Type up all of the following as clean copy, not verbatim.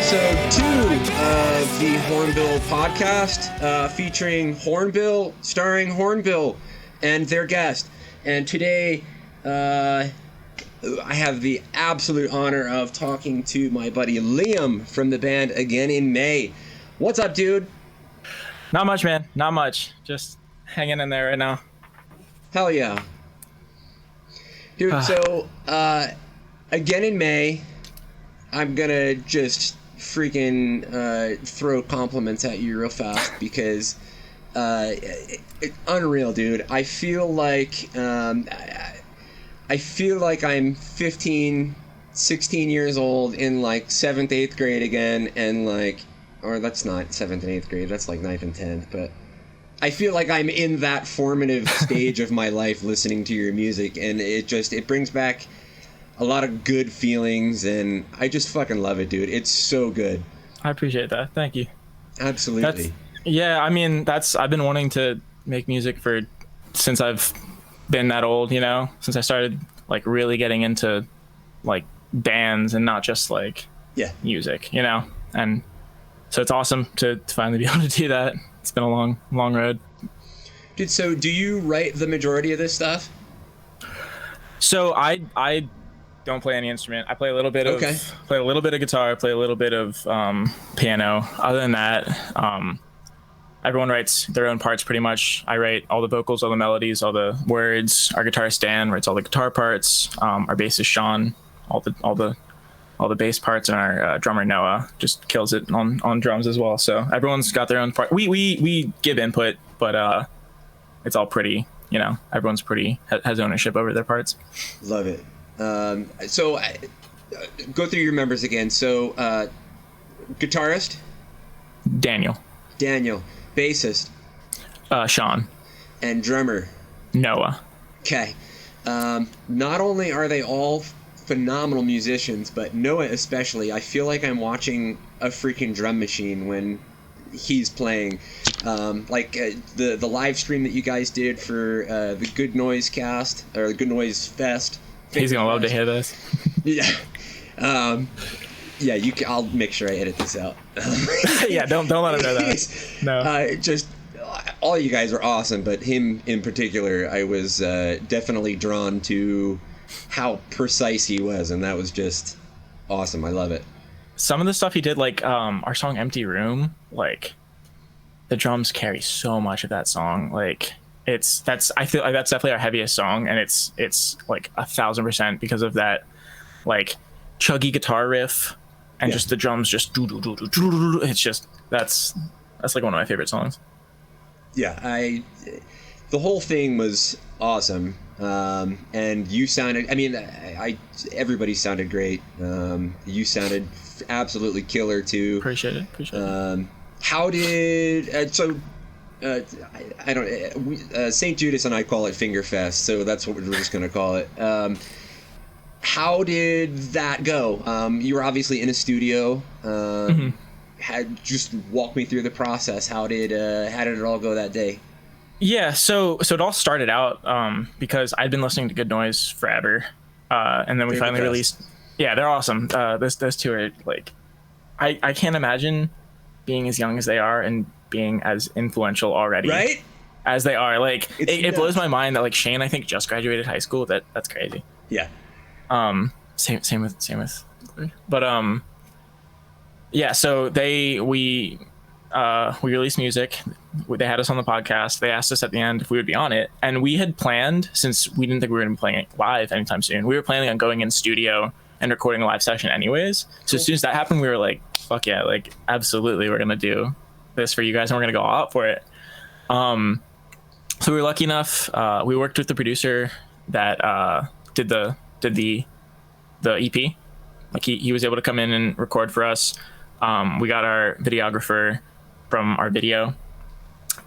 episode 2 of the Hornbill Podcast, featuring Hornbill, starring Hornbill and their guest. And today, I have the absolute honor of talking to my buddy Liam from the band Again in May. What's up, dude? Not much, man. Not much. Just hanging in there right now. Hell yeah. Dude, so, Again in May, I'm gonna just freaking throw compliments at you real fast because unreal, dude. I feel like I'm 15, 16 years old in like 7th, 8th grade again, and like, or that's not 7th and 8th grade, that's like 9th and 10th, but I feel like I'm in that formative stage of my life listening to your music, and it brings back a lot of good feelings, and I just fucking love it, dude. It's so good. I appreciate that. Thank you. Absolutely. I've been wanting to make music since I've been that old, since I started like really getting into like bands and not just like music, and so it's awesome to finally be able to do that. It's been a long road. Dude, so do you write the majority of this stuff? So I don't play any instrument. I play a little bit of guitar, play a little bit of piano. Other than that, everyone writes their own parts pretty much. I write all the vocals, all the melodies, all the words. Our guitarist Dan writes all the guitar parts. Our bassist Sean, all the bass parts, and our drummer Noah just kills it on drums as well. So everyone's got their own part. We give input, but it's all pretty. Everyone's has ownership over their parts. Love it. So go through your members again. So guitarist Daniel, bassist Sean, and drummer Noah. Okay. Not only are they all phenomenal musicians, but Noah especially, I feel like I'm watching a freaking drum machine when he's playing. The live stream that you guys did for the Good Noise Cast, or the Good Noise Fest. He's gonna love to hear this. Yeah. I'll make sure I edit this out. Yeah, don't let him know that. No. Just all you guys are awesome, but him in particular, I was definitely drawn to how precise he was, and that was just awesome. I love it. Some of the stuff he did, like our song "Empty Room," like the drums carry so much of that song. Like I feel like that's definitely our heaviest song, and it's like 1,000% because of that like chuggy guitar riff and just the drums just it's just that's like one of my favorite songs. Yeah, the whole thing was awesome. And you sounded, everybody sounded great. You sounded absolutely killer too. Appreciate it. How did St. Judas and I call it Finger Fest, so that's what we're just going to call it. How did that go? You were obviously in a studio. Just walk me through the process. How did it all go that day? Yeah, so it all started out because I'd been listening to Good Noise forever, and then we finally released. Yeah, they're awesome. Those two are like, I can't imagine being as young as they are and being as influential already, right? As they are. Like it blows my mind that like Shane, I think, just graduated high school. That's crazy. Yeah. Same with, but yeah. So we released music. They had us on the podcast. They asked us at the end if we would be on it, and we had planned, since we didn't think we were going to be playing it live anytime soon, we were planning on going in studio and recording a live session anyways. So cool. As soon as that happened, we were like, fuck yeah, like absolutely, we're gonna do this for you guys, and we're gonna go all out for it. So we were lucky enough. We worked with the producer that did the EP. Like he was able to come in and record for us. We got our videographer from our video,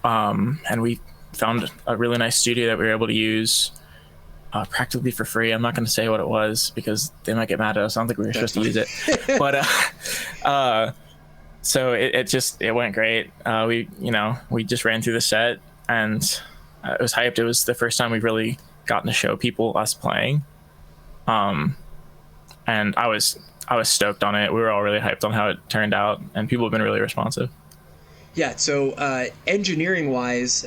and we found a really nice studio that we were able to use practically for free. I'm not going to say what it was because they might get mad at us. I don't think we were supposed to use it, but so it went great. We just ran through the set, and it was hyped. It was the first time we've really gotten to show people us playing, and I was I was stoked on it. We were all really hyped on how it turned out, and people have been really responsive. Yeah, so engineering wise,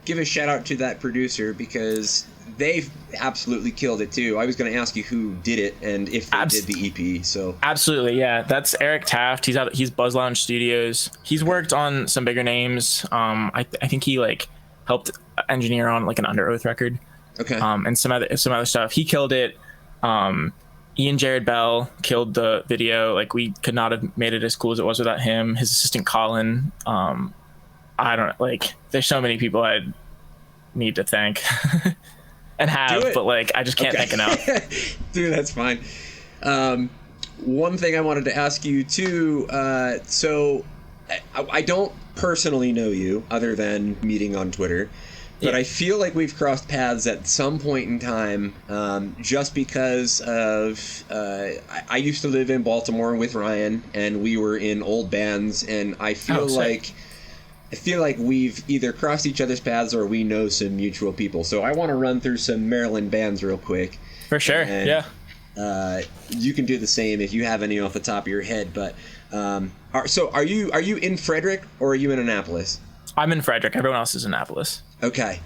give a shout out to that producer because they've absolutely killed it too. I was going to ask you who did it and if they did the EP. So absolutely, yeah, that's Eric Taft. He's Buzz Lounge Studios. He's worked on some bigger names. I think he like helped engineer on like an Under Oath record. Okay. And some other stuff. He killed it. Ian Jared Bell killed the video. Like, we could not have made it as cool as it was without him. His assistant Colin. I don't like. There's so many people I need to thank and have, but like I just can't think enough. Dude, that's fine. One thing I wanted to ask you too. So I don't personally know you other than meeting on Twitter. But I feel like we've crossed paths at some point in time, just because of I used to live in Baltimore with Ryan, and we were in old bands, and I feel like we've either crossed each other's paths or we know some mutual people. So I want to run through some Maryland bands real quick. For sure, yeah. You can do the same if you have any off the top of your head. But are you in Frederick or are you in Annapolis? I'm in Frederick. Everyone else is in Annapolis. Okay.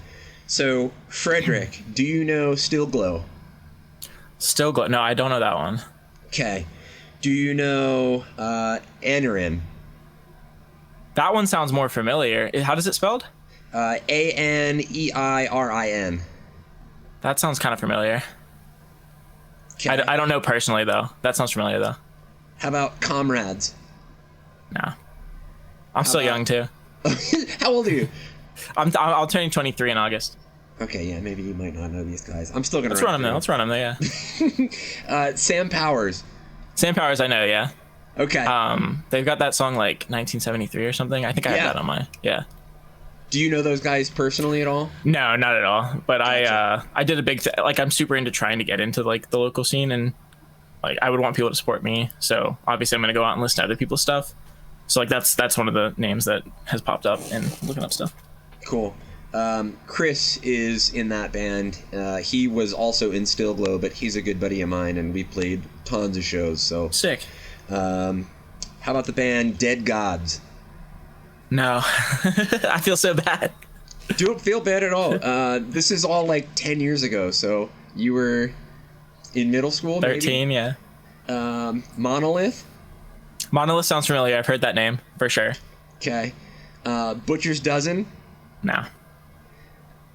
So, Frederick, do you know Still Glow? Still Glow? No, I don't know that one. Okay. Do you know Anerin? That one sounds more familiar. How does it spelled? Anerin. That sounds kind of familiar. Okay. I don't know personally, though. That sounds familiar, though. How about Comrades? No. I'm still young, too. How old are you? I'll turn 23 in August. Okay, yeah, maybe you might not know these guys. I'm still gonna. Let's run them there. Yeah. Sam Powers. Sam Powers, I know. Yeah. Okay. They've got that song like 1973 or something. I think I have that on my. Yeah. Do you know those guys personally at all? No, not at all. But Gotcha. I did a big like I'm super into trying to get into like the local scene, and like I would want people to support me. So obviously I'm gonna go out and listen to other people's stuff. So like that's one of the names that has popped up in looking up stuff. Cool. Chris is in that band. He was also in Still Glow, but he's a good buddy of mine, and we played tons of shows. So sick. How about the band Dead Gods? No, I feel so bad. Don't feel bad at all. This is all like 10 years ago, so you were in middle school. 13, maybe? Yeah. Monolith. Monolith sounds familiar. I've heard that name for sure. Okay. Butcher's Dozen. No.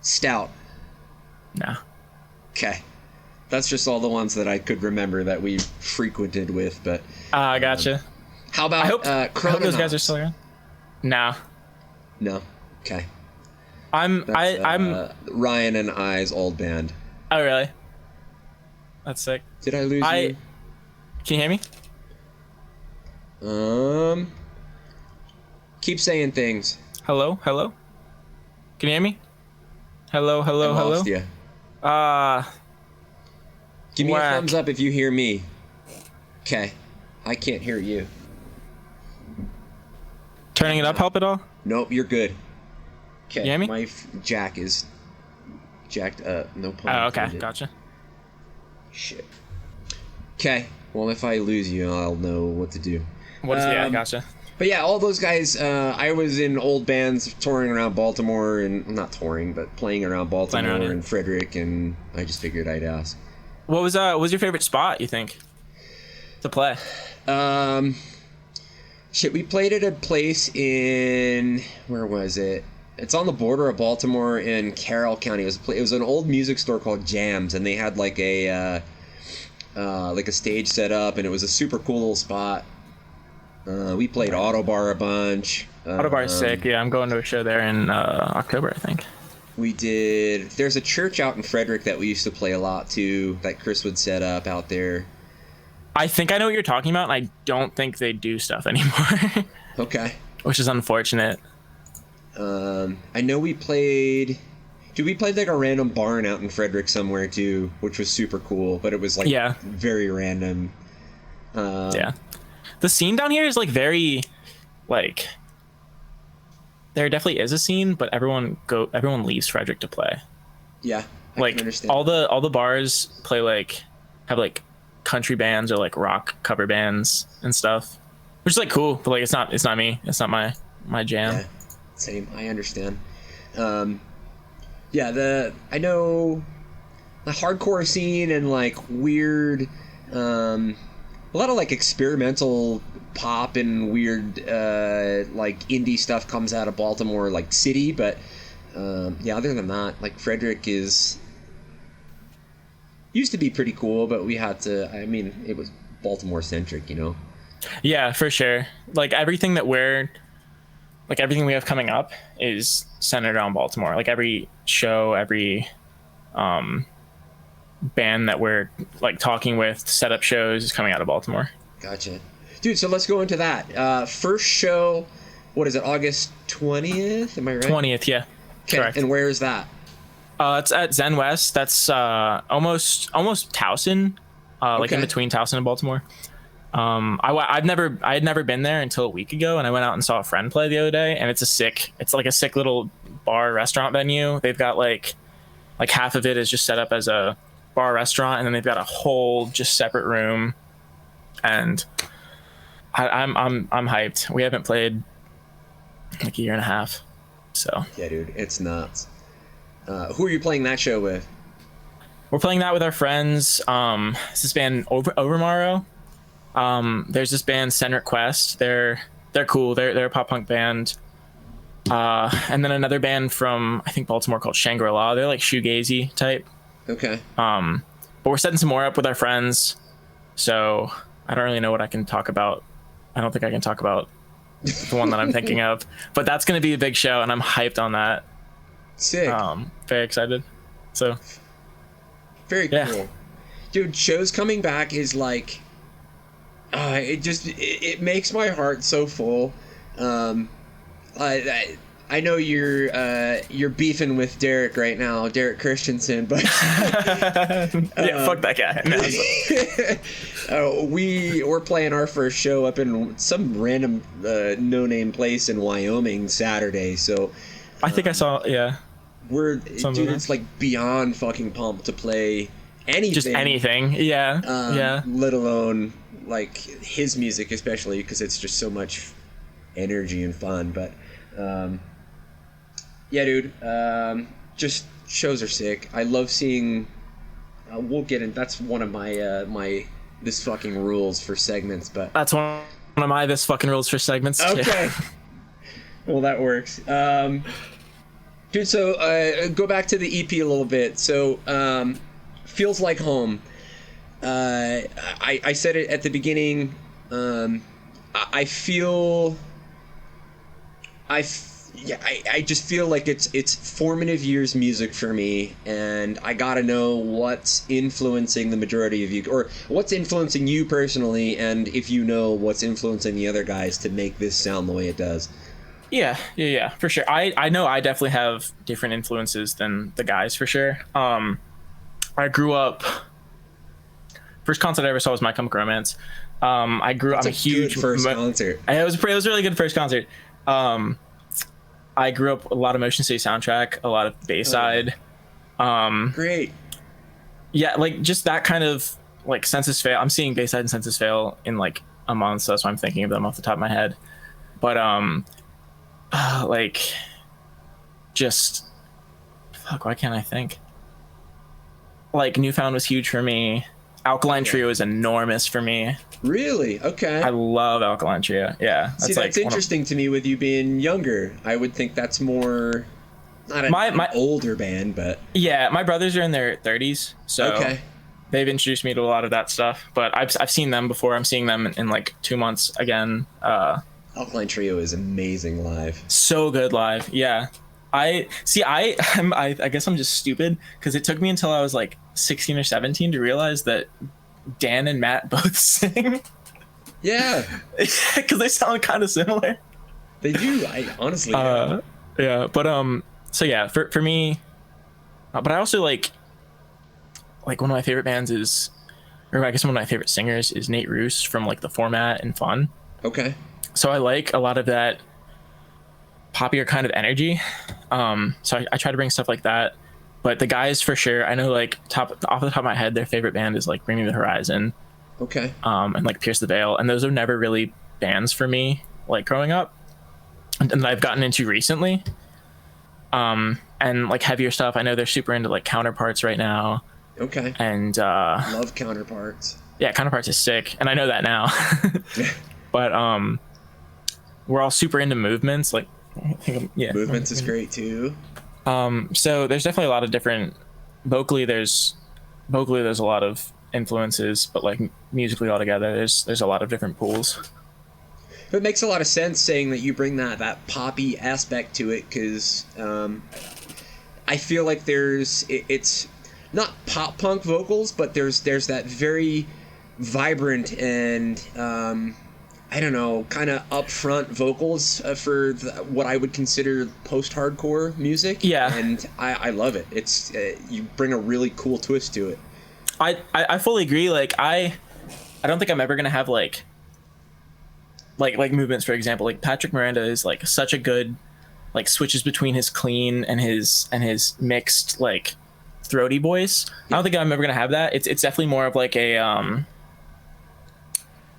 Stout. No. Okay. That's just all the ones that I could remember that we frequented with, but... I gotcha. How about I hope those guys are still around. No. No. Okay. I'm Ryan and I's old band. Oh, really? That's sick. Did I lose you? Can you hear me? Keep saying things. Hello? Can you hear me? Hello? I lost you. Give me a thumbs up if you hear me. Okay. I can't hear you. Turning it up help at all? Nope, you're good. Okay. You hear me? My jack is jacked up. No pun. Oh, okay. Gotcha. Shit. Okay. Well, if I lose you, I'll know what to do. Yeah, gotcha. But yeah, all those guys, I was in old bands touring around Baltimore, and not touring, but playing around Baltimore and Frederick, and I just figured I'd ask. What was your favorite spot, you think, to play? Shit, we played at a place in, where was it? It's on the border of Baltimore in Carroll County. It was an old music store called Jams, and they had like a stage set up, and it was a super cool little spot. We played Autobar a bunch. Autobar is sick. Yeah, I'm going to a show there in October, I think. We did. There's a church out in Frederick that we used to play a lot too, that Chris would set up out there. I think I know what you're talking about, and I don't think they do stuff anymore. Okay. Which is unfortunate. I know we played. Dude, we played like a random barn out in Frederick somewhere too, which was super cool, but it was like very random. Yeah. The scene down here is like very, like, there definitely is a scene, but everyone leaves Frederick to play. Yeah, I can understand. all the bars play have like country bands or like rock cover bands and stuff, which is like cool, but like it's not me. It's not my jam. Yeah, same. I understand. Yeah, I know the hardcore scene and like weird, a lot of like experimental pop and weird like indie stuff comes out of Baltimore, like city, but yeah, other than that, like FREDERICK used to be pretty cool, but we had to, I mean, it was Baltimore centric, you know? Yeah, for sure. Like everything we have coming up is centered around Baltimore. Like every show, every band that we're like talking with, set up shows is coming out of Baltimore. Gotcha. Dude, so let's go into that. First show, what is it, August 20th? Am I right? 20th, yeah. Okay, correct. And where is that? It's at Zen West. That's almost Towson, like in between Towson and Baltimore. I had never been there until a week ago, and I went out and saw a friend play the other day, and it's like a sick little bar restaurant venue. They've got like half of it is just set up as a bar restaurant, and then they've got a whole just separate room, and I'm hyped. We haven't played like a year and a half, so yeah, dude, it's nuts. Who are you playing that show with? We're playing that with our friends. It's this band Overmorrow. There's this band Senric Quest. They're cool. They're a pop punk band. And then another band from I think Baltimore called Shangri-La. They're like shoegazy type. Okay. But we're setting some more up with our friends. So I don't really know what I can talk about. I don't think I can talk about the one that I'm thinking of. But that's gonna be a big show, and I'm hyped on that. Sick. Very excited. So. Very cool. Dude, shows coming back is like. It makes my heart so full. I know you're beefing with Derek right now, Derek Christensen, but yeah, fuck that guy. We're playing our first show up in some random no-name place in Wyoming Saturday. So I think I saw it's like beyond fucking pumped to play anything, just anything. Yeah. Let alone like his music, especially because it's just so much energy and fun. But yeah, dude, just shows are sick. I love seeing. We'll get in. That's one of my this fucking rules for segments. But that's one of my this fucking rules for segments. Okay. Well, that works. Dude, so go back to the EP a little bit. So feels like home. I said it at the beginning. I just feel like it's formative years music for me, and I gotta know what's influencing the majority of you, or what's influencing you personally, and if you know what's influencing the other guys to make this sound the way it does. Yeah, for sure. I know I definitely have different influences than the guys, for sure. I grew up. First concert I ever saw was My Chemical Romance. I'm a huge first concert. It was a really good first concert. I grew up a lot of Motion City soundtrack, a lot of Bayside. Great. Yeah, like just that kind of like Census Fail. I'm seeing Bayside and Census Fail in like a month, so that's why I'm thinking of them off the top of my head. But like just fuck, why can't I think? Like Newfound was huge for me. Alkaline Trio is enormous for me. Really? Okay. I love Alkaline Trio. Yeah. That's interesting to me with you being younger. I would think that's more not an older band, but yeah, my brothers are in their 30s, so they've introduced me to a lot of that stuff. But I've seen them before. I'm seeing them in like 2 months again. Alkaline Trio is amazing live. So good live. Yeah. I guess I'm just stupid because it took me until I was like 16 or 17 to realize that Dan and Matt both sing. Yeah. Because they sound kind of similar. They do. I honestly. Yeah. But so yeah, for me, but I also like one of my favorite bands is, or I guess one of my favorite singers is Nate Roos from like The Format and Fun. Okay. So I like a lot of that poppier kind of energy. So I try to bring stuff like that. But the guys, for sure, I know like off the top of my head, their favorite band is like Bring Me the Horizon. Okay. And like Pierce the Veil, and those are never really bands for me, like growing up, and that I've gotten into recently. And like heavier stuff, I know they're super into like Counterparts right now. Okay. And love Counterparts. Yeah, Counterparts is sick, and I know that now. But we're all super into Movements, like Movements is great too. So there's definitely a lot of different vocally there's a lot of influences, but like musically altogether there's a lot of different pools. It makes a lot of sense saying that you bring that poppy aspect to it, because I feel like it's not pop punk vocals, but there's that very vibrant and I don't know, kind of upfront vocals for what I would consider post-hardcore music. Yeah, and I love it. It's you bring a really cool twist to it. I fully agree. Like I don't think I'm ever gonna have like Movements, for example. Like Patrick Miranda is like such a good like switches between his clean and his mixed like throaty voice. I don't think I'm ever gonna have that. It's definitely more of like a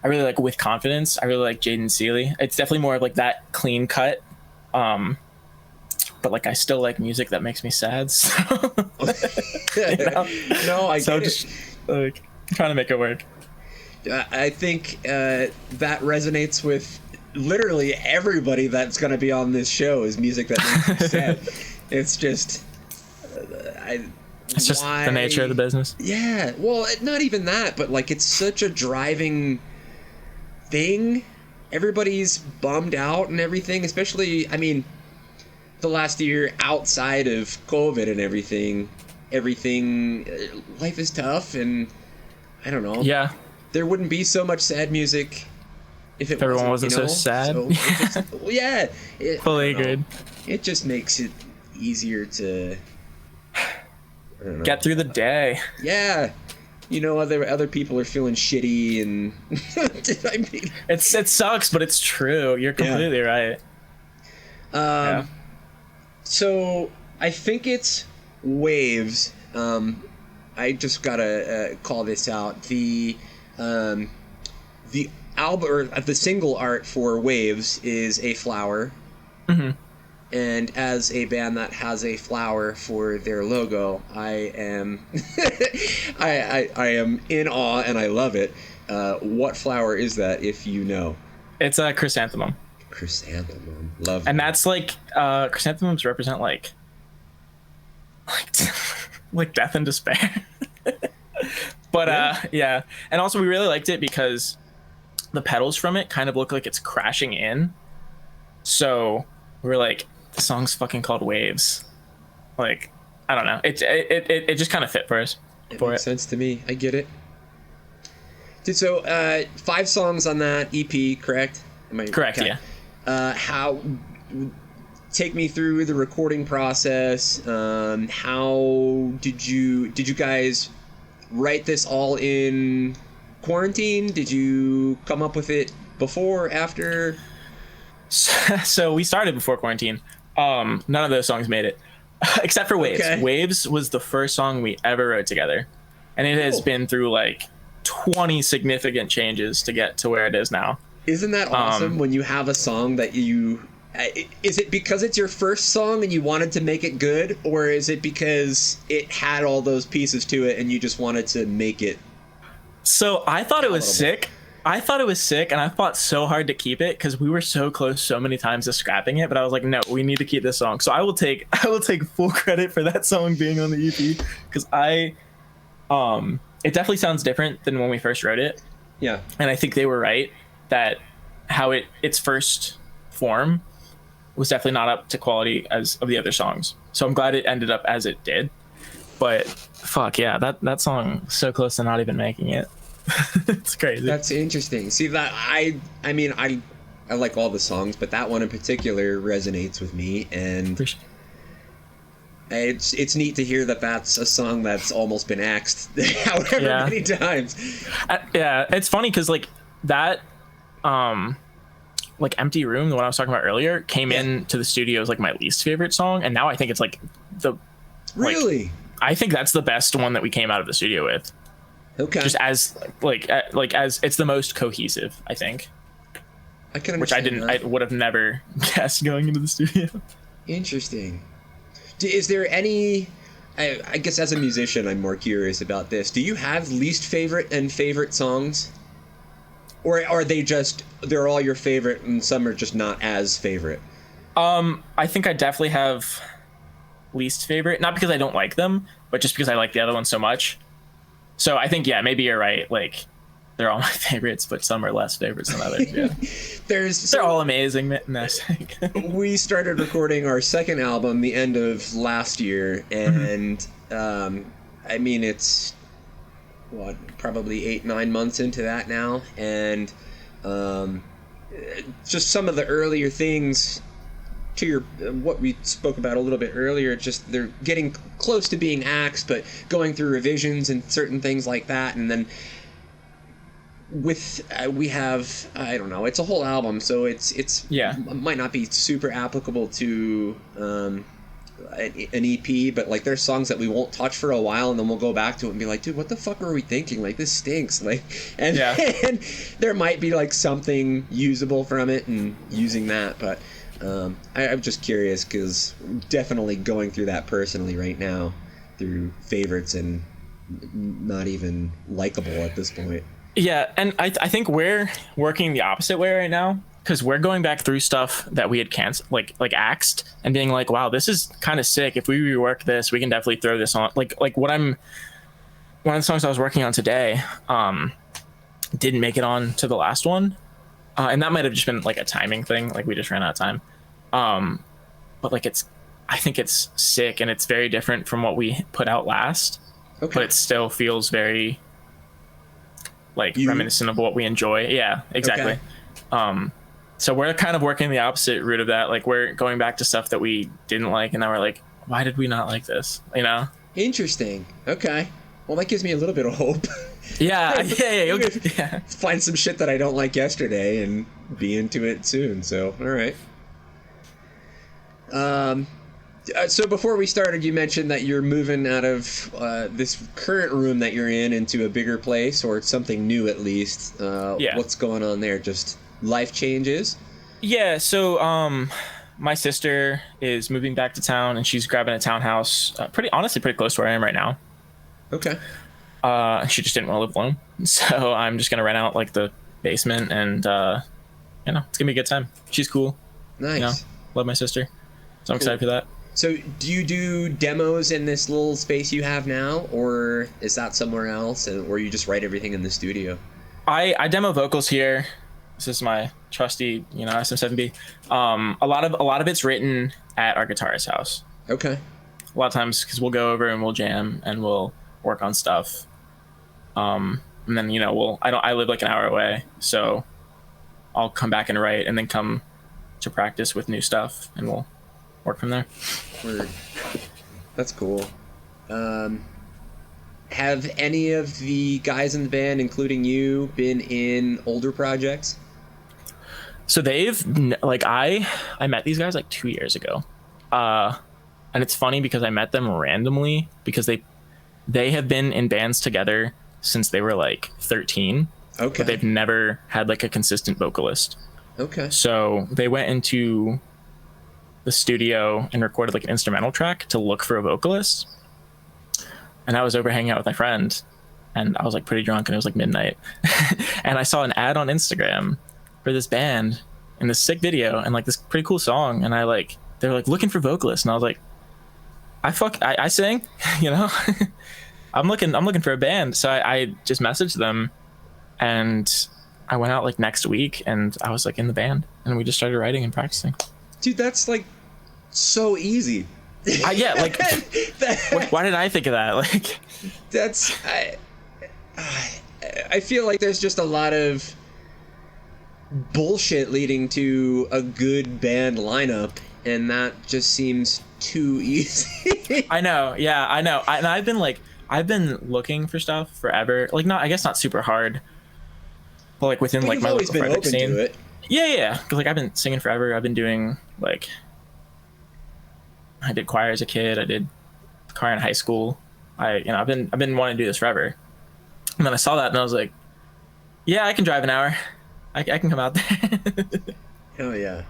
I really like With Confidence. I really like Jaden Seeley. It's definitely more of like that clean cut. But like I still like music that makes me sad. So, you know? No, I so get just it. like trying to make it work. I think that resonates with literally everybody that's going to be on this show, is music that makes you sad. It's just it's just the nature of the business. Yeah, well, not even that, but like it's such a driving thing. Everybody's bummed out and everything, especially, I mean, the last year outside of COVID and everything, life is tough, and I don't know. Yeah. There wouldn't be so much sad music if everyone wasn't so sad. So yeah. Fully agreed. It just makes it easier to get through the day. Yeah. You know, other people are feeling shitty, and I mean, it sucks, but it's true. You're completely right. So I think it's Waves. I just gotta call this out. The album, or the single art for Waves, is a flower. Mm-hmm. And as a band that has a flower for their logo, I am I am in awe, and I love it. What flower is that, if you know? It's a chrysanthemum. Chrysanthemum. Love and that. That's like chrysanthemums represent like death and despair. But yeah. And also we really liked it because the petals from it kind of look like it's crashing in. So we're like, the song's fucking called Waves. Like, I don't know. It just kind of fit for us. It makes sense to me. I get it. Dude, so 5 songs on that EP, correct? Correct, okay. Yeah. Take me through the recording process. How did you guys write this all in quarantine? Did you come up with it before, after? So we started before quarantine. None of those songs made it, except for Waves. Okay. Waves was the first song we ever wrote together, and it has been through like 20 significant changes to get to where it is now. Isn't that awesome when you have a song that you... Is it because it's your first song and you wanted to make it good, or is it because it had all those pieces to it and you just wanted to make it... So I thought it was sick. And I fought so hard to keep it because we were so close so many times to scrapping it, but I was like, no, we need to keep this song. So I will take full credit for that song being on the EP, because it definitely sounds different than when we first wrote it. Yeah. And I think they were right that how its first form was definitely not up to quality as of the other songs. So I'm glad it ended up as it did. But fuck yeah, that song was so close to not even making it. It's crazy. That's interesting. See, that I mean I like all the songs, but that one in particular resonates with me, and it's neat to hear that that's a song that's almost been axed however many times. Yeah, it's funny because like that like Empty Room, the one I was talking about earlier, came into the studio as like my least favorite song, and now I think it's like really, I think that's the best one that we came out of the studio with. Okay. Just as as it's the most cohesive, I think. I can understand which I didn't. that. I would have never guessed going into the studio. Interesting. Is there any? I guess as a musician, I'm more curious about this. Do you have least favorite and favorite songs, or are they're all your favorite and some are just not as favorite? I think I definitely have least favorite, not because I don't like them, but just because I like the other one so much. So I think, yeah, maybe you're right. Like, they're all my favorites, but some are less favorites than others. Yeah. They're all amazing. We started recording our second album the end of last year, and I mean, it's probably 8-9 months into that now, and just some of the earlier things to your what we spoke about a little bit earlier, just they're getting close to being axed, but going through revisions and certain things like that, and then with we have, I don't know, it's a whole album, so it's might not be super applicable to an EP, but like there's songs that we won't touch for a while, and then we'll go back to it and be like, dude, what the fuck were we thinking? Like, this stinks. Like, and there might be like something usable from it and using that, but I'm just curious because definitely going through that personally right now through favorites and not even likable at this point. Yeah, and I think we're working the opposite way right now, because we're going back through stuff that we had canceled, like axed, and being like, wow, this is kind of sick. If we rework this, we can definitely throw this on. Like one of the songs I was working on today didn't make it on to the last one, and that might have just been like a timing thing, like we just ran out of time. But like I think it's sick, and it's very different from what we put out last. Okay. But it still feels very like reminiscent of what we enjoy. Yeah, exactly. Okay. So we're kind of working the opposite route of that. Like, we're going back to stuff that we didn't like, and now we're like, why did we not like this? You know? Interesting. Okay. Well, that gives me a little bit of hope. Yeah. Find some shit that I don't like yesterday and be into it soon. So, all right. So before we started, you mentioned that you're moving out of this current room that you're in into a bigger place, or something new at least. What's going on there? Just life changes? Yeah, so my sister is moving back to town, and she's grabbing a townhouse pretty close to where I am right now. Okay. She just didn't want to live alone, so I'm just going to rent out like the basement, and it's going to be a good time. She's cool. Nice. Love my sister. So I'm excited for that. So do you do demos in this little space you have now, or is that somewhere else, or you just write everything in the studio? I demo vocals here. This is my trusty, SM7B. A lot of it's written at our guitarist's house. Okay. A lot of times, because we'll go over and we'll jam and we'll work on stuff. And then I live like an hour away, so I'll come back and write, and then come to practice with new stuff, and we'll work from there. Word. That's cool. Have any of the guys in the band, including you, been in older projects? So they've I met these guys like 2 years ago, and it's funny because I met them randomly because they have been in bands together since they were like 13. Okay. But they've never had like a consistent vocalist. Okay. So they went into the studio and recorded like an instrumental track to look for a vocalist. And I was over hanging out with my friend, and I was like pretty drunk, and it was like midnight. And I saw an ad on Instagram for this band and this sick video and like this pretty cool song. And they're like looking for vocalists. And I was like, I sing, I'm looking for a band. So I just messaged them, and I went out like next week, and I was like in the band, and we just started writing and practicing. Dude, that's like so easy. Yeah, like why did I think of that? Like, that's I feel like there's just a lot of bullshit leading to a good band lineup, and that just seems too easy. I know. Yeah, I know. And I've been looking for stuff forever. Like, not super hard, but like within like my local FREDERICK scene. To it. Yeah. Because like I've been singing forever. I've been doing I did choir as a kid. I did choir in high school. I've been wanting to do this forever. And then I saw that and I was like, yeah, I can drive an hour. I can come out there. Hell yeah.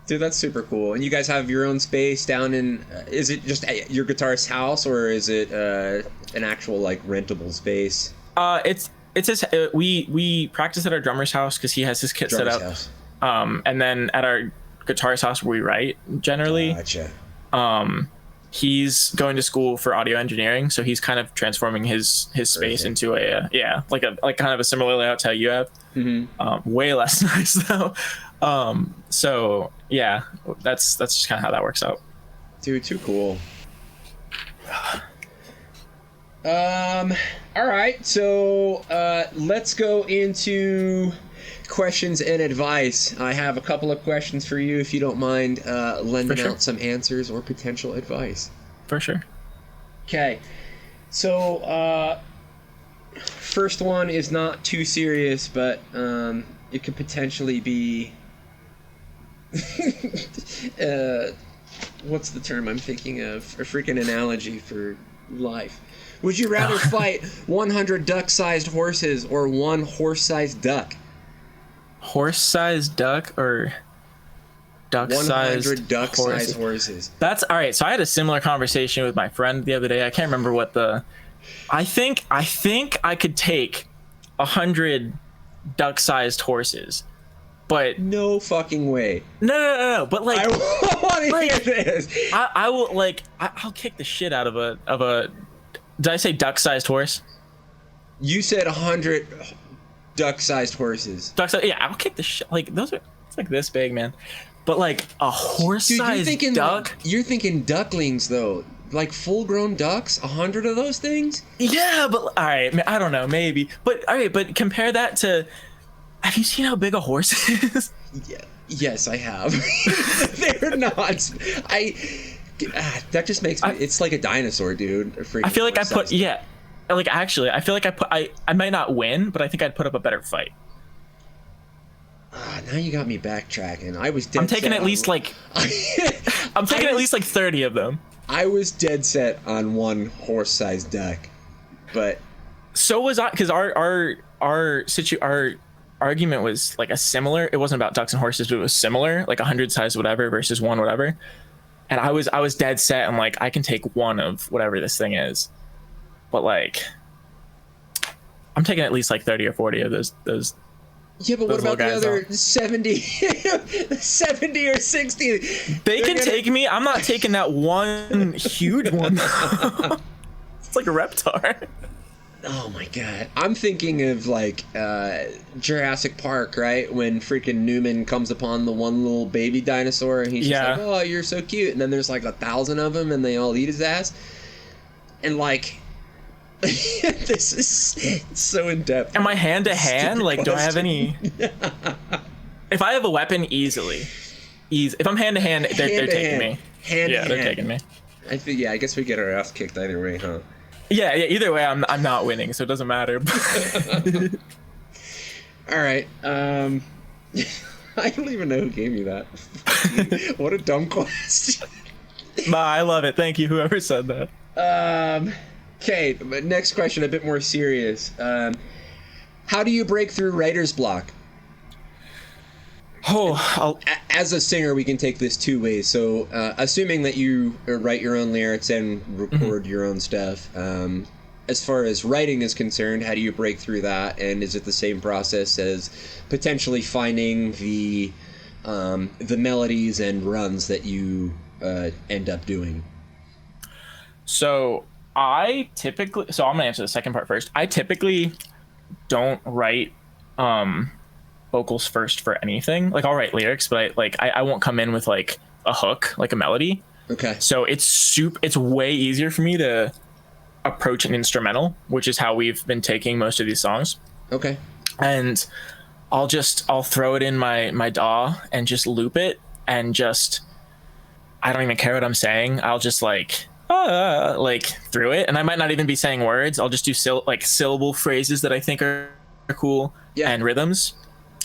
Dude, that's super cool. And you guys have your own space down in, is it just at your guitarist's house, or is it an actual like rentable space? It's his, we practice at our drummer's house because he has his kit set up. House. And then at our guitarist house where we write generally. Gotcha. He's going to school for audio engineering, so he's kind of transforming his space into a like kind of a similar layout to how you have. Mm-hmm. Way less nice though. So yeah, that's just kind of how that works out. Dude, too cool. All right, so let's go into questions and advice. I have a couple of questions for you, if you don't mind lending out some answers or potential advice. For sure. Okay, so first one is not too serious, but it could potentially be what's the term I'm thinking of? A freaking analogy for life. Would you rather fight 100 duck-sized horses or one horse-sized duck? Horse-sized duck or duck-sized 100 duck-sized horses. That's all right. So I had a similar conversation with my friend the other day. I can't remember what the. I think I could take 100 duck-sized horses, but no fucking way. No. But like, I want to like, hear this. I will like. I'll kick the shit out of a. Did I say duck-sized horse? You said 100 duck-sized horses. Duck-sized, yeah. I'll kick the shit. Like those are. It's like this big, man. But like a horse-sized duck. You're thinking ducklings though. Like full-grown ducks, 100 of those things? Yeah, but all right, I don't know, maybe. But all right, but compare that to. Have you seen how big a horse is? Yeah. Yes, I have. They're not. That just makes me. It's like a dinosaur, dude. I feel like I put. Yeah. Like actually, I feel like I might not win, but I think I'd put up a better fight. Now you got me backtracking. I was dead. I'm taking at least like. I'm taking at least like 30 of them. I was dead set on one horse-sized duck, but so was I, because our argument was like a similar. It wasn't about ducks and horses, but it was similar, like 100 size whatever versus one whatever. And I was dead set. I'm like, I can take one of whatever this thing is, but like, I'm taking at least like 30 or 40 of those. Yeah, but what about the other 70 or 60? They can take me. I'm not taking that one huge one. It's like a reptar. Oh my god. I'm thinking of like Jurassic Park, right? When freaking Newman comes upon the one little baby dinosaur and he's just like, oh, you're so cute. And then there's like 1,000 of them and they all eat his ass. And like... this is so in depth. Am I hand to hand? Like, do I have any? If I have a weapon, easily. If I'm hand to hand, they're taking me. They're taking me. I guess we get our ass kicked either way, huh? Yeah. Either way, I'm not winning, so it doesn't matter. All right. I don't even know who gave me that. What a dumb question. Nah, I love it. Thank you, whoever said that. Okay, next question, a bit more serious. How do you break through writer's block? As a singer, we can take this two ways. So, assuming that you write your own lyrics and record your own stuff, as far as writing is concerned, how do you break through that? And is it the same process as potentially finding the melodies and runs that you end up doing? So I'm gonna answer the second part first. I typically don't write vocals first for anything. Like I'll write lyrics, but I won't come in with like a hook, like a melody. Okay. So it's way easier for me to approach an instrumental, which is how we've been taking most of these songs. Okay. And I'll throw it in my DAW and just loop it and just I don't even care what I'm saying. I'll just like through it, and I might not even be saying words. I'll just do syllable phrases that I think are cool, and rhythms,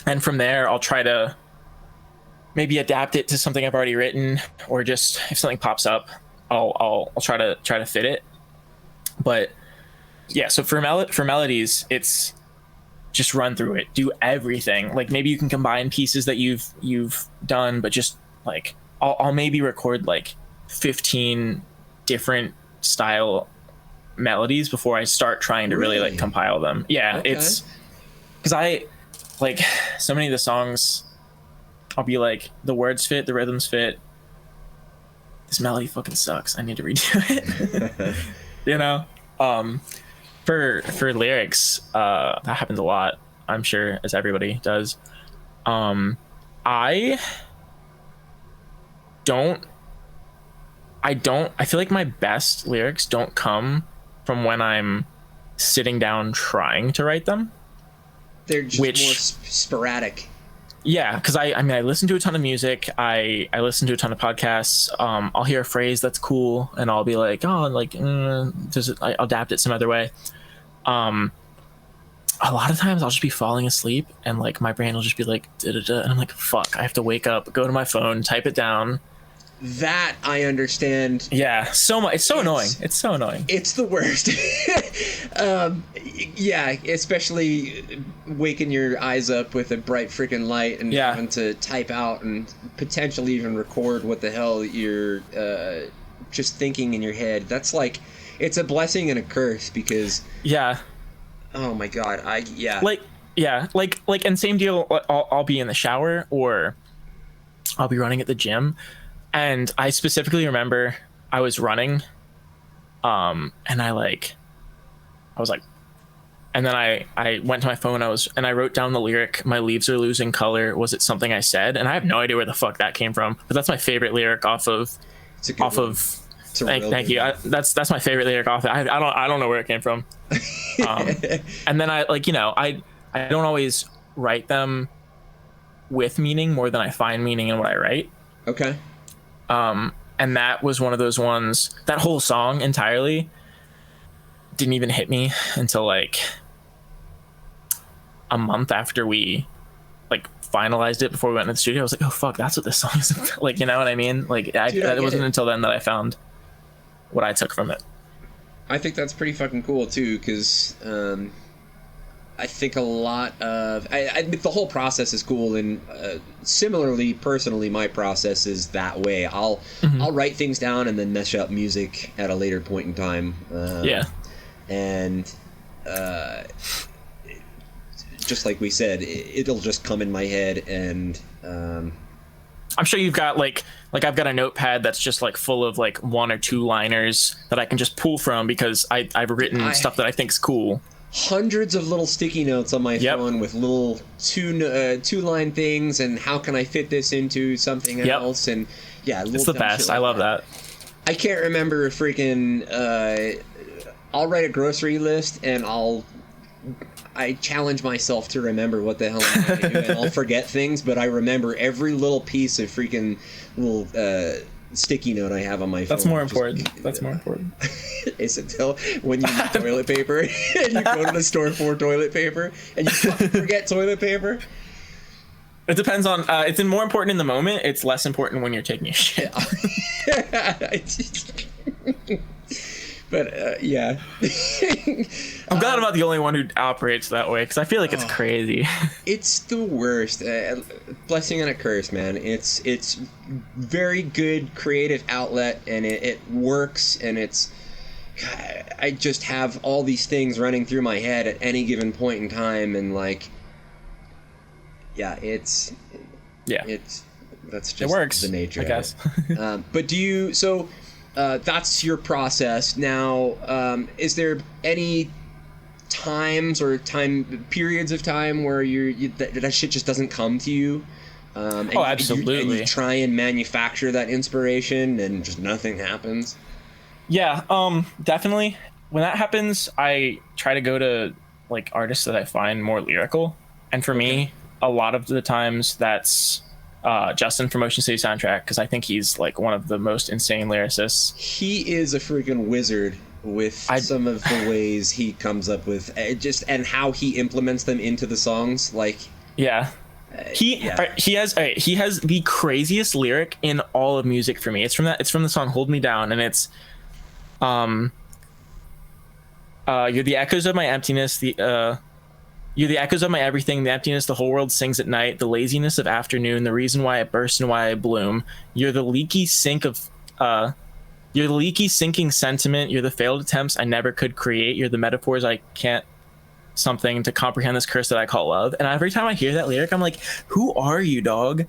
and from there I'll try to maybe adapt it to something I've already written, or just if something pops up, I'll try to fit it. But yeah, so for melodies, it's just run through it, do everything. Like maybe you can combine pieces that you've done, but just like I'll maybe record like 15 different style melodies before I start trying to really like compile them. Yeah, okay. It's because I like so many of the songs, I'll be like, the words fit, the rhythms fit. This melody fucking sucks. I need to redo it. You know? For lyrics, that happens a lot, I'm sure, as everybody does. I feel like my best lyrics don't come from when I'm sitting down trying to write them. They're just more sporadic. Yeah, because I listen to a ton of music. I listen to a ton of podcasts. I'll hear a phrase that's cool, and I'll be like, oh, like, I'll adapt it some other way. A lot of times I'll just be falling asleep, and like my brain will just be like, da-da-da, and I'm like, fuck, I have to wake up, go to my phone, type it down. That I understand. Yeah, so much. It's so annoying. It's so annoying. It's the worst. Yeah, especially waking your eyes up with a bright freaking light and having to type out and potentially even record what the hell you're just thinking in your head. That's like, it's a blessing and a curse because. Yeah. Oh my god. And same deal. I'll be in the shower or I'll be running at the gym. And I specifically remember I was running, and I was like, and then I went to my phone, and I wrote down the lyric, "My leaves are losing color. Was it something I said?" And I have no idea where the fuck that came from, but that's my favorite lyric off of. Thank you. That's my favorite lyric off. I don't know where it came from. And then I don't always write them with meaning more than I find meaning in what I write. Okay. And that was one of those ones, that whole song entirely didn't even hit me until like a month after we like finalized it before we went into the studio. I was like, oh fuck, that's what this song is about. Like, you know what I mean? Like, it wasn't until then that I found what I took from it. I think that's pretty fucking cool too, because I think a lot of the whole process is cool, and similarly, personally, my process is that way. I'll write things down and then mesh up music at a later point in time. And just like we said, it'll just come in my head, and I'm sure you've got like I've got a notepad that's just like full of like 1 or 2 liners that I can just pull from because I've written stuff that I think's cool. Hundreds of little sticky notes on my phone with little two-line things, and how can I fit this into something else? And it's the best. I love that. I can't remember freaking. I'll write a grocery list, and I challenge myself to remember what the hell I'm going to do, and I'll forget things, but I remember every little piece of freaking little sticky note I have on my phone. That's more important. That's more important. Is it till when you need toilet paper and you go to the store for toilet paper and you fucking forget toilet paper? It depends on. It's more important in the moment. It's less important when you're taking a shit. But yeah. I'm glad I'm not the only one who operates that way, because I feel like it's crazy. It's the worst. Blessing and a curse, man. It's very good creative outlet, and it works, and I just have all these things running through my head at any given point in time, and like, that's just it works, the nature I guess. of it. But do you that's your process. Now, is there any times or periods of time where that shit just doesn't come to you? Absolutely. And you try and manufacture that inspiration and just nothing happens? Yeah, definitely. When that happens, I try to go to like artists that I find more lyrical. And for me, a lot of the times that's Justin from Motion City Soundtrack, because I think he's like one of the most insane lyricists. He is a freaking wizard with some of the ways he comes up with and how he implements them into the songs. Like, he has the craziest lyric in all of music for me. It's from the song "Hold Me Down," and it's You're the echoes of my emptiness. You're the echoes of my everything, the emptiness the whole world sings at night, the laziness of afternoon, the reason why I burst and why I bloom. You're the leaky sink of you're the leaky sinking sentiment, you're the failed attempts I never could create, you're the metaphors I can't something to comprehend this curse that I call love. And every time I hear that lyric, I'm like, who are you, dog?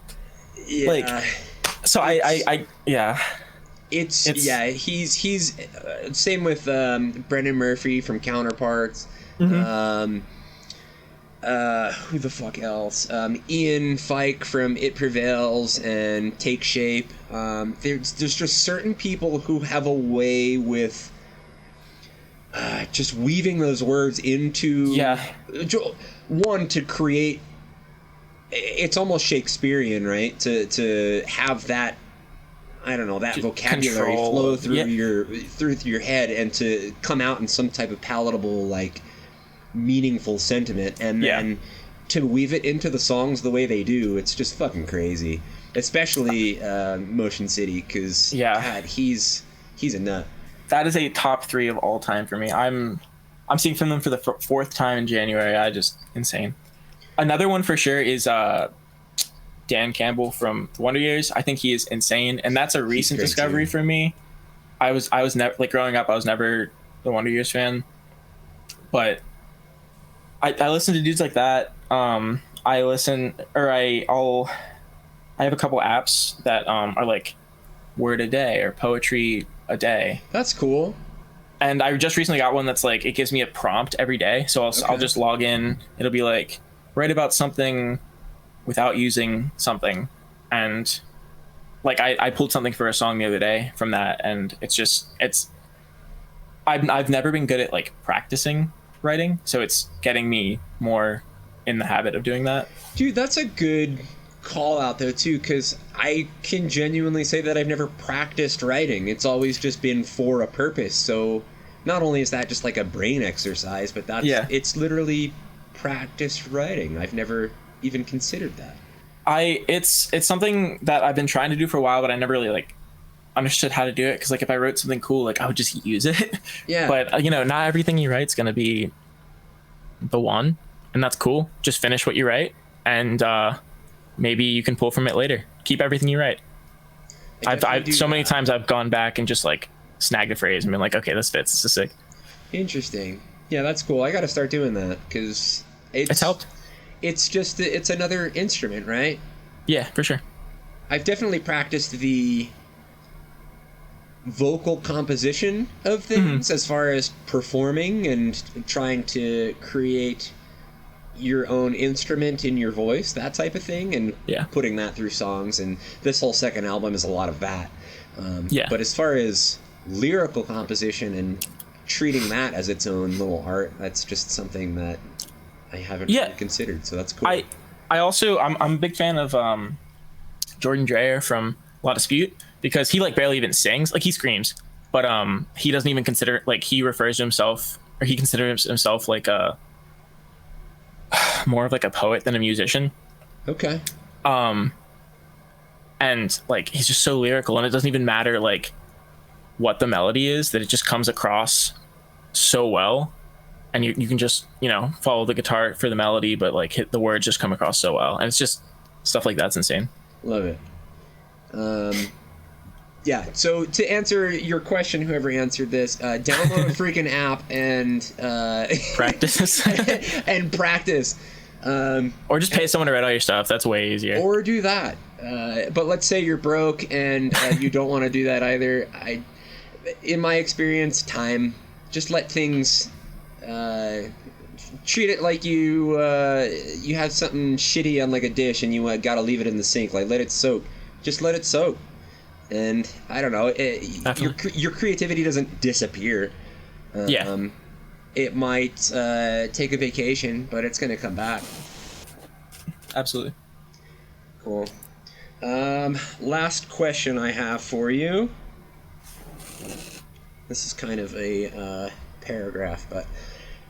Yeah. Like, so I yeah. It's yeah, he's same with Brendan Murphy from Counterparts. Mm-hmm. Who the fuck else? Ian Fike from It Prevails and Take Shape. There's just certain people who have a way with just weaving those words into one to create. It's almost Shakespearean, right? To have that, I don't know, that vocabulary flow through your head and to come out in some type of palatable, like, meaningful sentiment, and then to weave it into the songs the way they do, it's just fucking crazy. Especially Motion City, because God, he's a nut. That is a top 3 of all time for me. I'm seeing from them for the 4th time in January. I just insane. Another one for sure is Dan Campbell from The Wonder Years. I think he is insane, and that's a recent discovery for me. I was never, like, growing up, I was never the Wonder Years fan, but I listen to dudes like that. I have a couple apps that are like word a day or poetry a day. That's cool. And I just recently got one that's like, it gives me a prompt every day. So I'll just log in. It'll be like, write about something without using something. And like I pulled something for a song the other day from that, and I've never been good at like practicing writing, so it's getting me more in the habit of doing that. Dude, that's a good call out though too, because I can genuinely say that I've never practiced writing. It's always just been for a purpose. So not only is that just like a brain exercise, but it's literally practiced writing. I've never even considered that. It's something that I've been trying to do for a while, but I never really like understood how to do it, because like if I wrote something cool, like I would just use it. Yeah. But not everything you write's gonna be the one, and that's cool. Just finish what you write, and maybe you can pull from it later. Keep everything you write. I've so many times I've gone back and just like snagged a phrase and been like, okay, this fits. This is sick. Interesting. Yeah, that's cool. I got to start doing that because it's helped. It's another instrument, right? Yeah, for sure. I've definitely practiced the vocal composition of things as far as performing and trying to create your own instrument in your voice, that type of thing, and putting that through songs. And this whole second album is a lot of that. But as far as lyrical composition and treating that as its own little art, that's just something that I haven't really considered. So that's cool. I'm a big fan of Jordan Dreyer from La Dispute, because he like barely even sings. Like he screams, but he doesn't even consider, like, he refers to himself, or he considers himself like a more of like a poet than a musician. Okay. And like he's just so lyrical, and it doesn't even matter like what the melody is, that it just comes across so well, and you can just follow the guitar for the melody, but like hit the words just come across so well, and it's just stuff like that's insane. Love it. Yeah, so to answer your question, whoever answered this, download a freaking app and practice. and practice. Or just pay someone to write all your stuff. That's way easier. Or do that. But let's say you're broke and you don't want to do that either. In my experience, time. Just let things... treat it like you have something shitty on like a dish and you gotta leave it in the sink. Like, let it soak. Just let it soak. And I don't know, your creativity doesn't disappear. It might take a vacation, but it's gonna come back. Absolutely. Cool. Last question I have for you. This is kind of a paragraph, but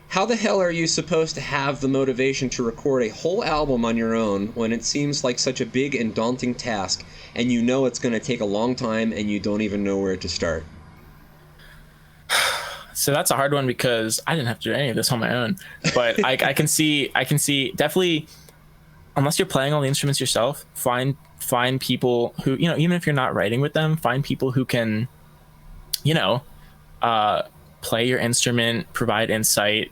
how the hell are you supposed to have the motivation to record a whole album on your own when it seems like such a big and daunting task, and you know it's going to take a long time and you don't even know where to start? So that's a hard one because I didn't have to do any of this on my own. But I can see definitely, unless you're playing all the instruments yourself, find people who, you know, even if you're not writing with them, find people who can, you know, play your instrument, provide insight,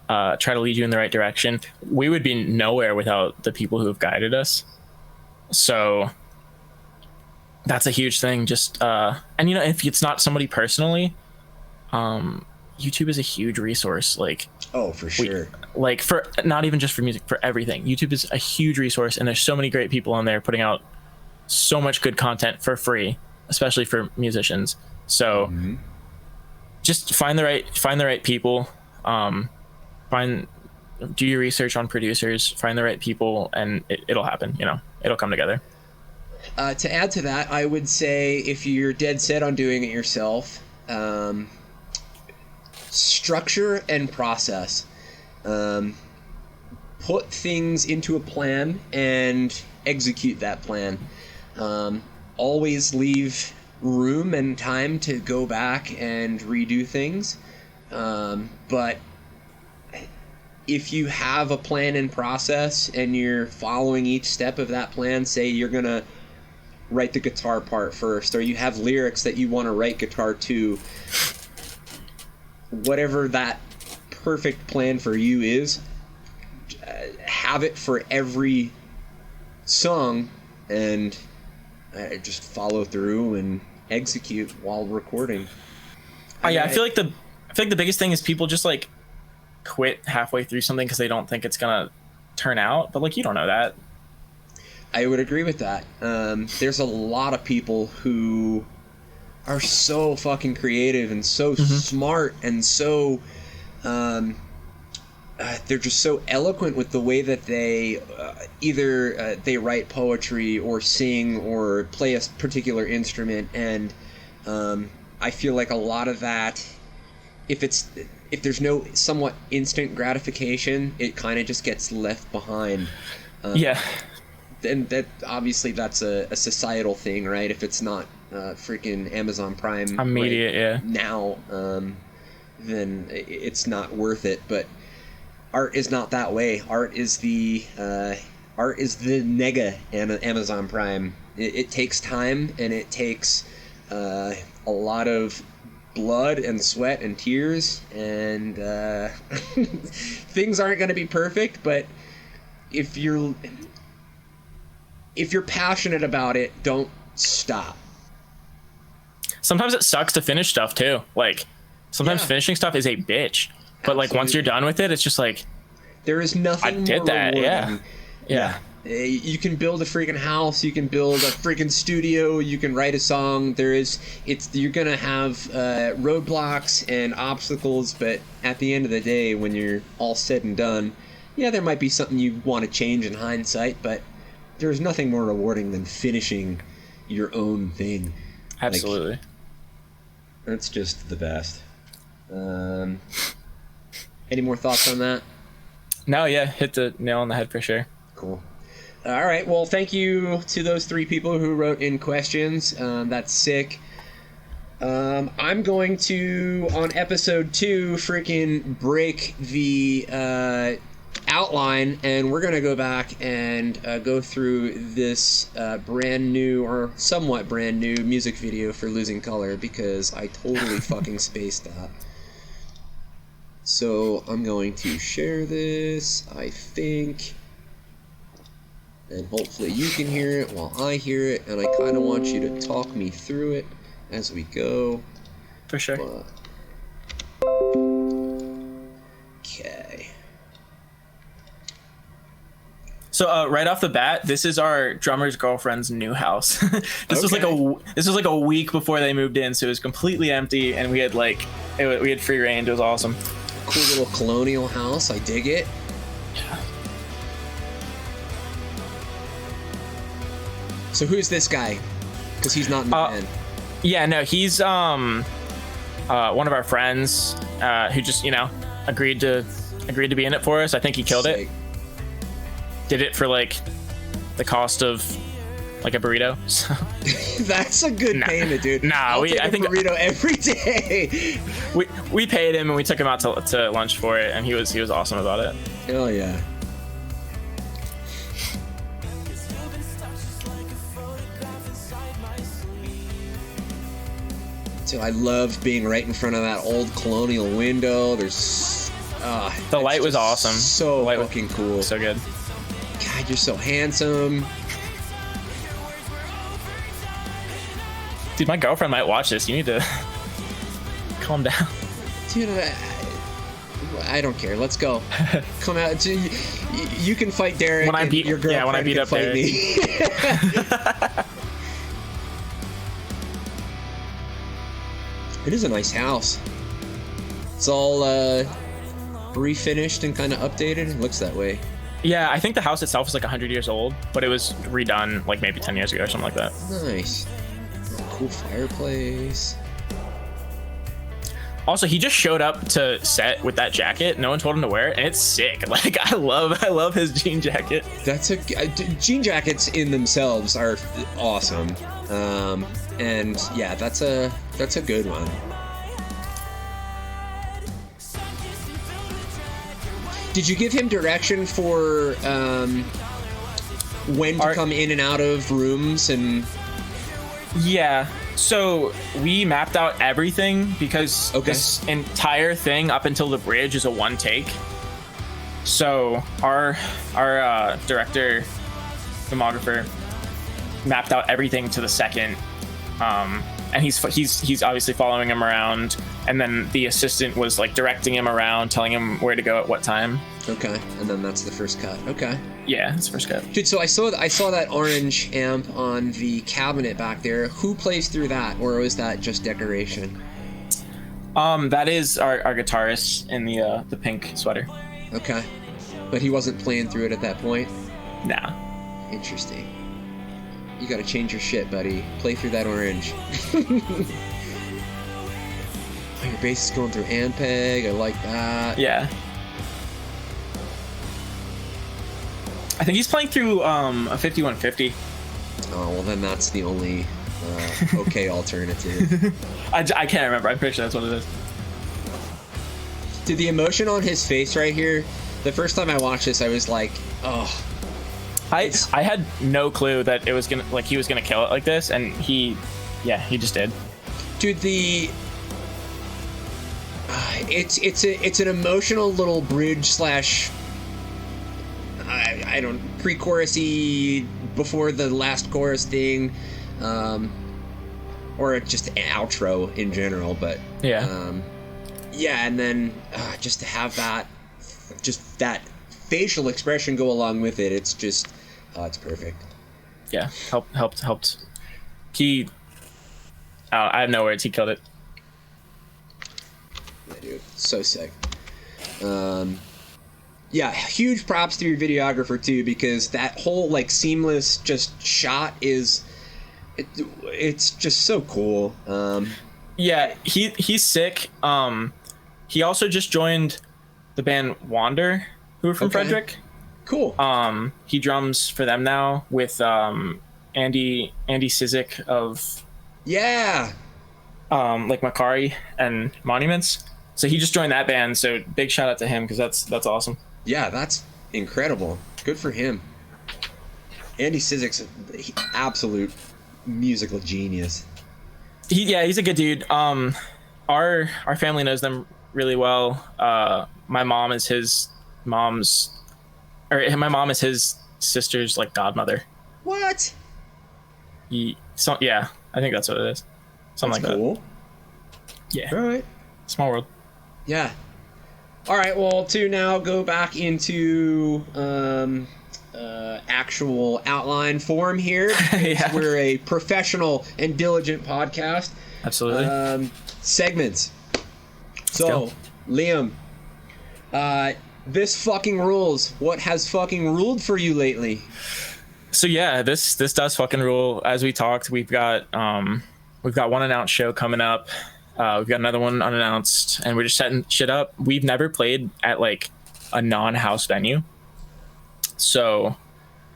try to lead you in the right direction. We would be nowhere without the people who have guided us. So that's a huge thing. Just and you know, if it's not somebody personally, YouTube is a huge resource. Like, oh, for sure. Like, for not even just for music, for everything. YouTube is a huge resource, and there's so many great people on there putting out so much good content for free, especially for musicians. So just find the right people. Do your research on producers, find the right people, and it'll happen. You know, it'll come together. To add to that, I would say if you're dead set on doing it yourself, structure and process. Put things into a plan and execute that plan. Always leave room and time to go back and redo things. But if you have a plan and process and you're following each step of that plan, say you're going to write the guitar part first, or you have lyrics that you want to write guitar to, whatever that perfect plan for you is, have it for every song and just follow through and execute while recording. I feel like the biggest thing is people just like quit halfway through something because they don't think it's gonna turn out, but like, you don't know that. I would agree with that. There's a lot of people who are so fucking creative and so smart and so they're just so eloquent with the way that they either they write poetry or sing or play a particular instrument, and I feel like a lot of that, if there's no somewhat instant gratification, it kind of just gets left behind. And that obviously that's a societal thing, right? If it's not freaking Amazon Prime immediate, now, then it's not worth it. But art is not that way. Art is the nega Amazon Prime. It takes time, and it takes a lot of blood and sweat and tears, and things aren't going to be perfect. But if you're passionate about it, don't stop. Sometimes it sucks to finish stuff too. Like, sometimes finishing stuff is a bitch. But like, once you're done with it, it's just like, there is nothing more rewarding. Yeah. You can build a freaking house, you can build a freaking studio, you can write a song. You're gonna have roadblocks and obstacles, but at the end of the day, when you're all said and done, yeah, there might be something you want to change in hindsight, but there's nothing more rewarding than finishing your own thing. Absolutely. Like, that's just the best. Any more thoughts on that? No, yeah, hit the nail on the head for sure. Cool. All right, well, thank you to those 3 people who wrote in questions. That's sick. I'm going to, on episode 2, freaking break the outline, and we're going to go back and go through this brand new, or somewhat brand new, music video for Losing Color, because I totally fucking spaced that. So I'm going to share this, I think, and hopefully you can hear it while I hear it, and I kind of want you to talk me through it as we go. For sure. Okay. So right off the bat, this is our drummer's girlfriend's new house. This was like a week before they moved in, so it was completely empty, and we had we had free reign. It was awesome. Cool little colonial house. I dig it. Yeah. So who's this guy? Because he's not in the band. Yeah, no, he's one of our friends who just, you know, agreed to be in it for us. I think he killed it. Did it for like the cost of like a burrito. So That's a good payment, dude. Nah, I think burrito every day. we paid him and we took him out to lunch for it, and he was awesome about it. Hell yeah. So I love being right in front of that old colonial window. There's the light was awesome. So fucking cool. So good. God, you're so handsome. Dude, my girlfriend might watch this. You need to calm down. Dude, I don't care. Let's go. Come out. You can fight Derek. When I beat your girlfriend when I beat up fight Derek. Me. It is a nice house. It's all refinished and kind of updated. It looks that way. Yeah, I think the house itself is like 100 years old, but it was redone like maybe 10 years ago or something like that. Nice. Cool fireplace. Also, he just showed up to set with that jacket. No one told him to wear it, and it's sick. Like I love his jean jacket. That's jean jackets in themselves are awesome. And yeah, that's a good one. Did you give him direction for when to come in and out of rooms and? Yeah. So we mapped out everything because this entire thing up until the bridge is a one take. So our director, filmographer, mapped out everything to the second. And he's obviously following him around, and then the assistant was like directing him around, telling him where to go at what time. Okay, and then that's the first cut. Okay. Yeah, it's the first cut. Dude, so I saw that orange amp on the cabinet back there. Who plays through that, or was that just decoration? That is our guitarist in the pink sweater. Okay, but he wasn't playing through it at that point. Nah. Interesting. You gotta change your shit, buddy. Play through that orange. Your bass is going through Ampeg. I like that. Yeah. I think he's playing through a 5150. Oh, well then that's the only okay alternative. I can't remember. I'm pretty sure that's what it is. Dude, the emotion on his face right here, the first time I watched this, I was like, oh. I had no clue that it was he was gonna kill it like this, and he just did. Dude, it's an emotional little bridge slash I don't pre-chorusy before the last chorus thing, or just an outro in general, but and then just to have that facial expression go along with it, it's just it's perfect. Yeah, helped. He I have no words. He killed it. Yeah, dude, so sick. Yeah, huge props to your videographer too, because that whole like seamless just shot it's just so cool. Yeah, he's sick. He also just joined the band Wander, who are from Frederick. Cool. He drums for them now with Andy Sizik of like Macari and Monuments. So he just joined that band. So big shout out to him, because that's awesome. Yeah, that's incredible. Good for him. Andy Sizik's an absolute musical genius. He's a good dude. Our family knows them really well. My mom is his sister's like godmother. What? I think that's what it is. Something that's like cool. That. Yeah. All right. Small world. Yeah. All right. Well, to now go back into actual outline form here. Yeah. We're a professional and diligent podcast. Absolutely. Segments. So, Liam, this fucking rules. What has fucking ruled for you lately? So yeah, this does fucking rule. As we talked, we've got one announced show coming up. We've got another one unannounced, and we're just setting shit up. We've never played at like a non-house venue, so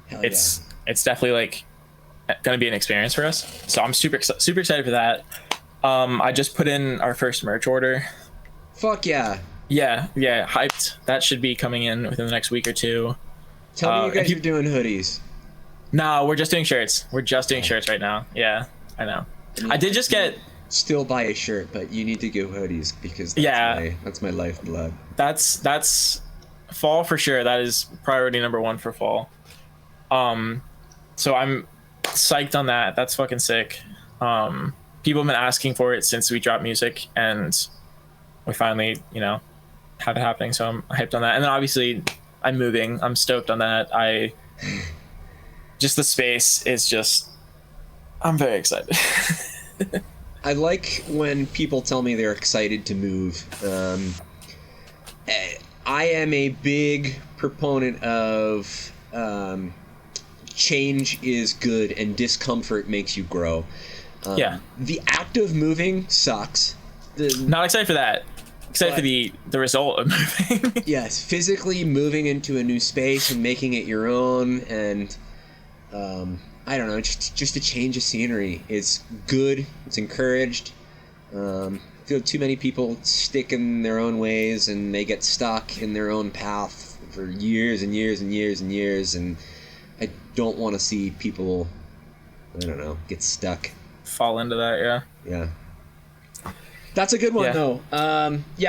it's definitely like going to be an experience for us. So I'm super excited for that. I just put in our first merch order. Fuck yeah. Yeah, hyped. That should be coming in within the next week or two. Tell me you guys are doing hoodies. No, we're just doing shirts. We're just doing shirts right now. Yeah, I know. I did just get... Still buy a shirt, but you need to go hoodies because that's my lifeblood. That's fall for sure. That is priority number one for fall. So I'm psyched on that. That's fucking sick. People have been asking for it since we dropped music, and we finally, have it happening. So I'm hyped on that. And then obviously I'm moving. I'm stoked on that. Just the space is just, I'm very excited. I like when people tell me they're excited to move. I am a big proponent of change is good and discomfort makes you grow. The act of moving sucks. Not excited for that. Excited for the result of moving. Yes, physically moving into a new space and making it your own, and I don't know, just a change of scenery. It's good. It's encouraged. I feel too many people stick in their own ways and they get stuck in their own path for years and years and years and years, and I don't want to see people, I don't know, get stuck. Fall into that, yeah. That's a good one, though.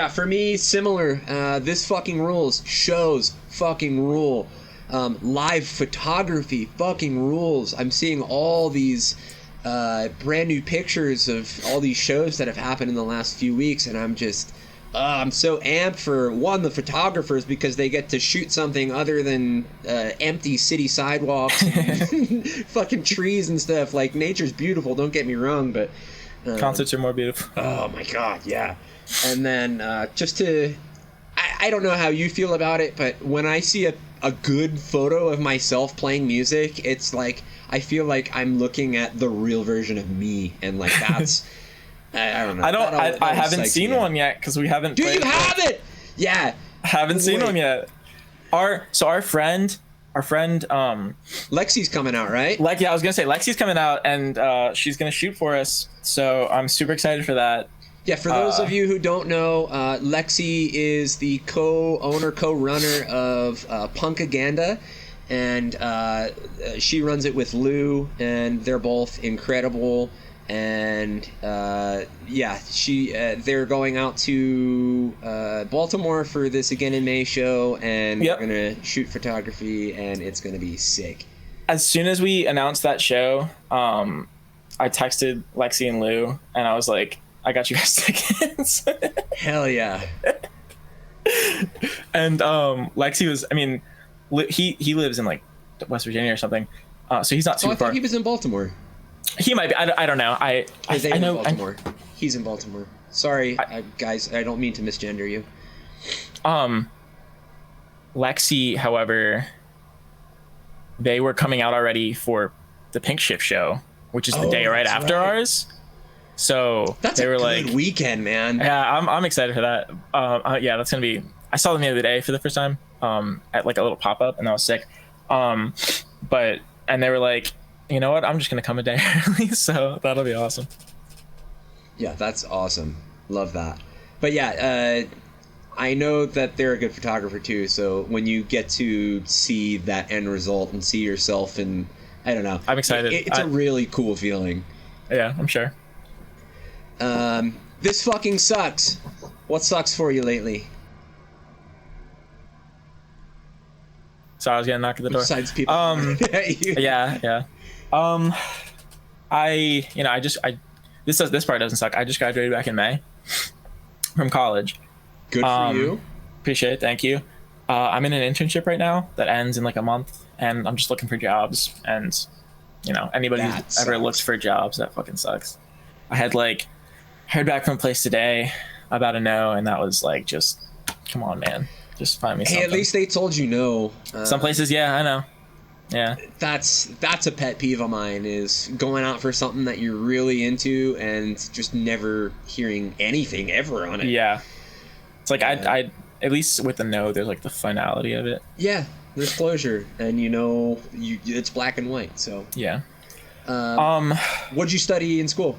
For me, similar. This fucking rules. Shows fucking rule. Live photography fucking rules. I'm seeing all these brand new pictures of all these shows that have happened in the last few weeks, and I'm just I'm so amped for the photographers, because they get to shoot something other than empty city sidewalks and fucking trees and stuff. Like, nature's beautiful, don't get me wrong, but concerts are more beautiful. Oh my god, yeah. And then just to I don't know how you feel about it, but when I see a good photo of myself playing music, it's like I feel like I'm looking at the real version of me, and like that's I don't know. I haven't seen one yet because we haven't. Do you have it? Yeah. Haven't seen one yet. Our friend Lexi's coming out, right? I was gonna say Lexi's coming out, and she's gonna shoot for us. So I'm super excited for that. Yeah, for those of you who don't know, Lexi is the co-runner of Punkaganda, and she runs it with Lou, and they're both incredible. And they're going out to Baltimore for this Again in May show, and we're gonna shoot photography, and it's gonna be sick. As soon as we announced that show, I texted Lexi and Lou, and I was like, I got you guys tickets. Hell yeah. And Lexi was, he lives in like West Virginia or something, so he's not too far. I thought he was in Baltimore. He might be. I don't know. I know. In Baltimore. He's in Baltimore. Sorry, guys. I don't mean to misgender you. Lexi, however, they were coming out already for the Pink Shift show, which is the day right after ours. So that's they were a good weekend, man. Yeah, I'm excited for that. That's gonna be. I saw them the other day for the first time at like a little pop up, and that was sick. And they were like, you know what? I'm just gonna come a day early, so that'll be awesome. Yeah, that's awesome. Love that. But yeah, I know that they're a good photographer too. So when you get to see that end result and see yourself, and I don't know, I'm excited. It's a really cool feeling. Yeah, I'm sure. This fucking sucks. What sucks for you lately? So I was gonna knock at the door. Besides people. Yeah. This part doesn't suck. I just graduated back in May from college. Good for you. Appreciate it. Thank you. I'm in an internship right now that ends in like a month, and I'm just looking for jobs. And anybody who's ever looked for jobs, that fucking sucks. I had heard back from a place today about a no, and that was like, just come on, man, just find me something. Hey, at least they told you no. Some places, yeah, I know. Yeah, that's a pet peeve of mine, is going out for something that you're really into and just never hearing anything ever on it. Yeah, it's like I at least with the no, there's like the finality of it. Yeah, there's closure, and it's black and white. So yeah. What'd you study in school?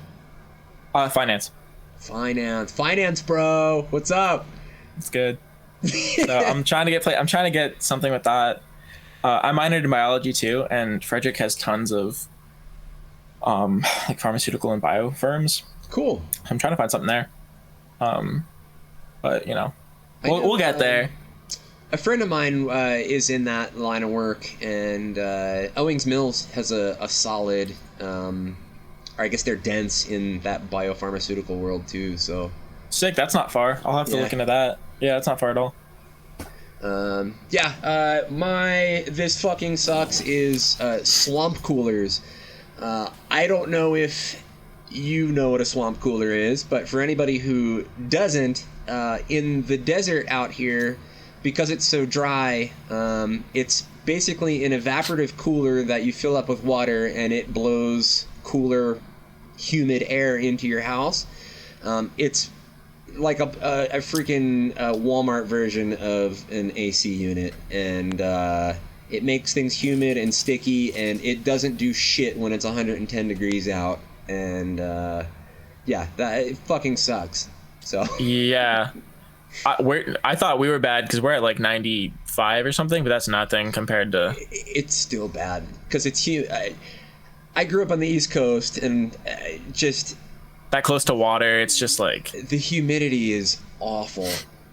Finance. Finance, bro. What's up? It's good. So I'm trying to get something with that. I minored in biology too, and Frederick has tons of like pharmaceutical and bio firms. Cool. I'm trying to find something there. But you know, we'll get there. A friend of mine is in that line of work, and Owings Mills has a solid, or I guess they're dense in that biopharmaceutical world too. So sick. That's not far. I'll have to look into that. Yeah, that's not far at all. My this fucking sucks is swamp coolers. I don't know if you know what a swamp cooler is, but for anybody who doesn't, in the desert out here, because it's so dry, it's basically an evaporative cooler that you fill up with water and it blows cooler, humid air into your house. It's like a freaking Walmart version of an AC unit, and it makes things humid and sticky, and it doesn't do shit when it's 110 degrees out, and that it fucking sucks. So yeah, I thought we were bad because we're at like 95 or something, but that's nothing compared to. It's still bad because it's humid. I grew up on the East Coast, and just that close to water, it's just like the humidity is awful.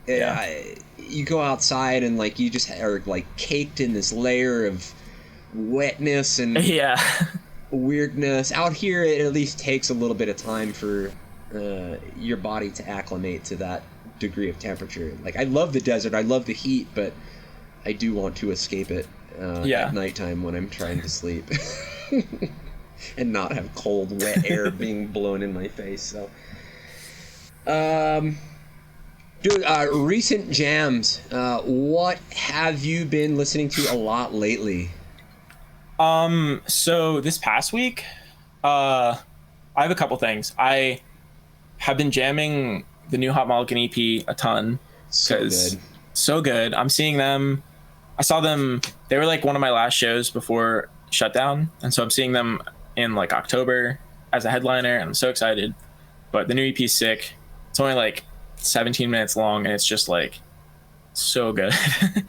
Yeah. You go outside and like you just are like caked in this layer of wetness and weirdness. Out here, it at least takes a little bit of time for your body to acclimate to that degree of temperature. Like, I love the desert, I love the heat, but I do want to escape it at nighttime when I'm trying to sleep. And not have cold, wet air being blown in my face. So, dude, recent jams. What have you been listening to a lot lately? So this past week, I have a couple things. I have been jamming the new Hot Mulligan EP a ton. So good. I'm seeing them. I saw them. They were like one of my last shows before shutdown, and so I'm seeing them in like October as a headliner, and I'm so excited. But the new EP is sick. It's only like 17 minutes long, and it's just like so good. It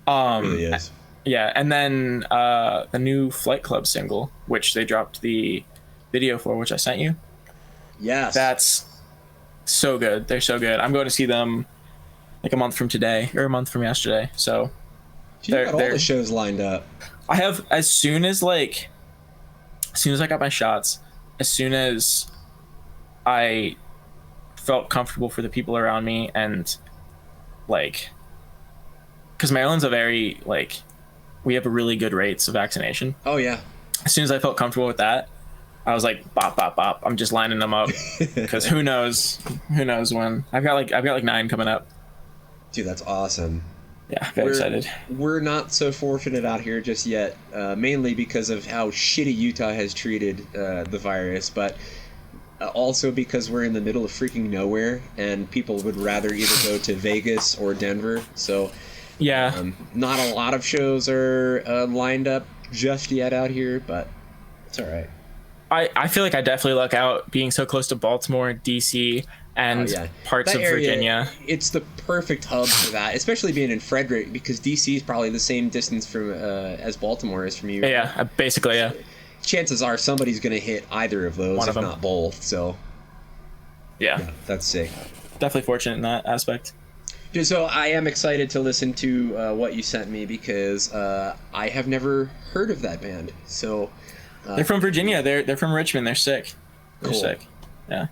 really is. Yeah, and then the new Flight Club single, which they dropped the video for, which I sent you. Yes. That's so good. They're so good. I'm going to see them like a month from today, or a month from yesterday. So you got all the shows lined up. I have, as soon as I got my shots, as soon as I felt comfortable for the people around me, and like, because Maryland's a very like, we have really good rates of vaccination. Oh yeah. As soon as I felt comfortable with that, I was like, bop, bop, bop. I'm just lining them up because who knows when. I've got like 9 coming up. Dude, that's awesome. Yeah, very excited. We're not so fortunate out here just yet, mainly because of how shitty Utah has treated the virus, but also because we're in the middle of freaking nowhere, and people would rather either go to Vegas or Denver. So yeah, not a lot of shows are lined up just yet out here, but it's all right. I feel like I definitely luck out being so close to Baltimore, DC, and parts of Virginia. It's the perfect hub for that, especially being in Frederick, because DC is probably the same distance from as Baltimore is from you. Yeah, basically, yeah. Chances are somebody's going to hit either of those, if not both. So, yeah, that's sick. Definitely fortunate in that aspect. Dude, so I am excited to listen to what you sent me, because I have never heard of that band. So they're from Virginia. They're from Richmond. They're sick. They're sick. Yeah.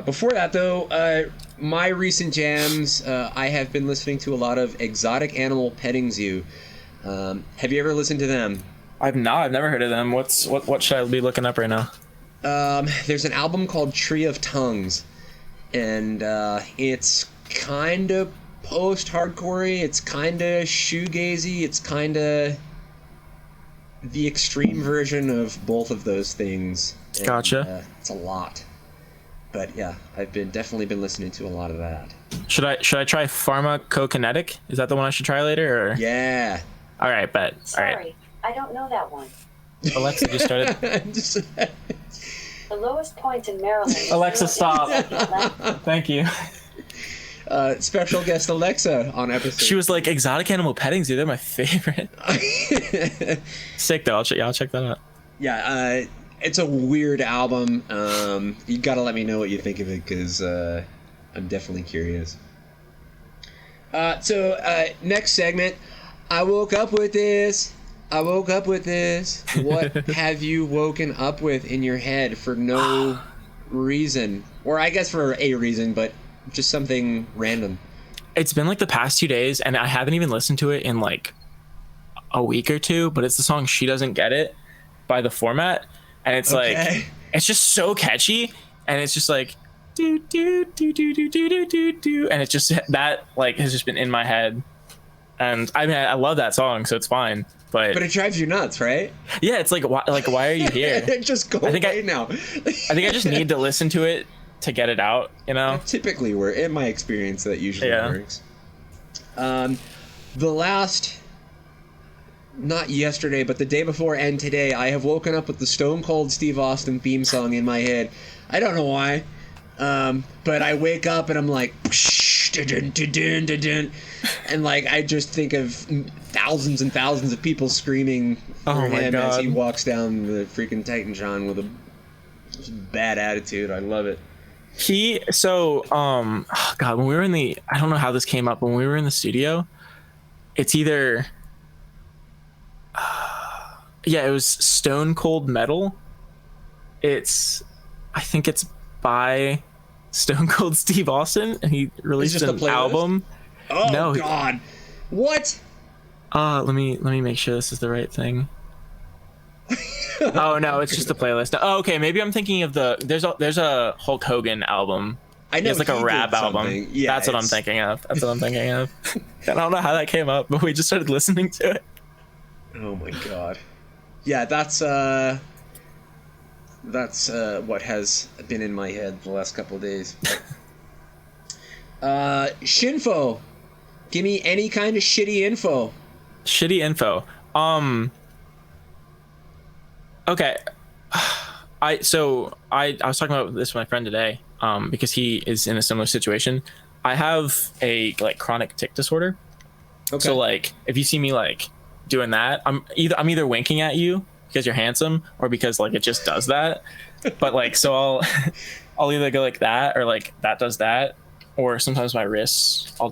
Before that, though, my recent jams, I have been listening to a lot of Exotic Animal Petting Zoo. Have you ever listened to them? I've not. I've never heard of them. What should I be looking up right now? There's an album called Tree of Tongues, and it's kind of post-hardcore-y, it's kind of shoegazy, it's kind of the extreme version of both of those things. And, gotcha. It's a lot. But yeah, I've definitely been listening to a lot of that. Should I try Pharmacokinetic? Is that the one I should try later? Or? Yeah. All right, bet. Sorry, all right. I don't know that one. Alexa just started. The lowest point in Maryland. Alexa, stop. Thank you. Special guest Alexa on episode. She was like, exotic animal petting zoo. They're my favorite. Sick though. I'll check that out. Yeah, it's a weird album. You gotta let me know what you think of it, because I'm definitely curious. So next segment. I woke up with this. What have you woken up with in your head for no reason? Or I guess for a reason, but just something random. It's been like the past 2 days, and I haven't even listened to it in like a week or two, but it's the song She Doesn't Get It by The Format. And it's like, it's just so catchy. And it's just like, do, do, do, do, do, do, do, do, do. And it's just, that like has just been in my head. And I mean, I love that song, so it's fine. But it drives you nuts, right? Yeah, it's like why are you here? Just go away now. I think I just need to listen to it to get it out, you know? That typically works. In my experience, that usually works. The last, not yesterday, but the day before and today, I have woken up with the Stone Cold Steve Austin theme song in my head. I don't know why, but I wake up and I'm like, and like I just think of thousands and thousands of people screaming for him as he walks down the freaking Titantron with a bad attitude. I love it. God, when we were I don't know how this came up. When we were in the studio, it's either it was Stone Cold Metal. I think it's by Stone Cold Steve Austin, and he released an album. Oh no, God. What? Let me make sure this is the right thing. Oh no, it's just a playlist. Oh, okay, maybe I'm thinking of there's a Hulk Hogan album. I know, it's like a rap album. Yeah, that's what I'm thinking of. I don't know how that came up, but we just started listening to it. Oh my God. Yeah, that's what has been in my head the last couple of days. Shinfo. Give me any kind of shitty info. Okay. I was talking about this with my friend today, because he is in a similar situation. I have a like chronic tic disorder. Okay. So like if you see me like doing that, I'm either winking at you because you're handsome, or because like it just does that. But like so I'll either go like that, or like that does that, or sometimes my wrists I'll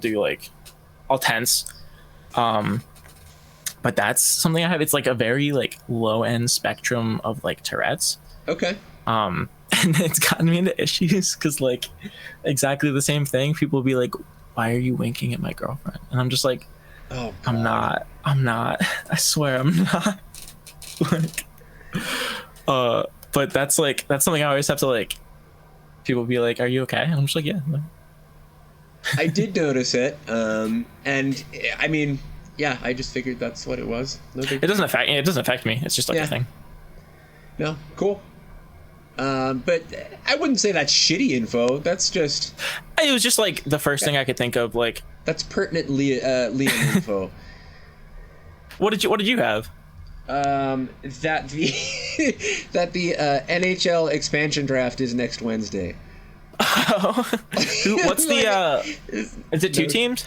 tense. But that's something I have. It's like a very like low end spectrum of like Tourette's. Okay. And it's gotten me into issues because like exactly the same thing. People will be like, "Why are you winking at my girlfriend?" And I'm just like, "Oh, God. I'm not. I swear I'm not." But that's something I always have to like. People be like, "Are you okay?" And I'm just like, "Yeah." I did notice it, and I mean, yeah, I just figured that's what it was. No big it doesn't affect me. It's just like a thing. No, cool. But I wouldn't say that's shitty info. That's just. It was just like the first thing I could think of. Like that's pertinent Liam info. What did you have? That the NHL expansion draft is next Wednesday. Oh. What's is it 2 teams?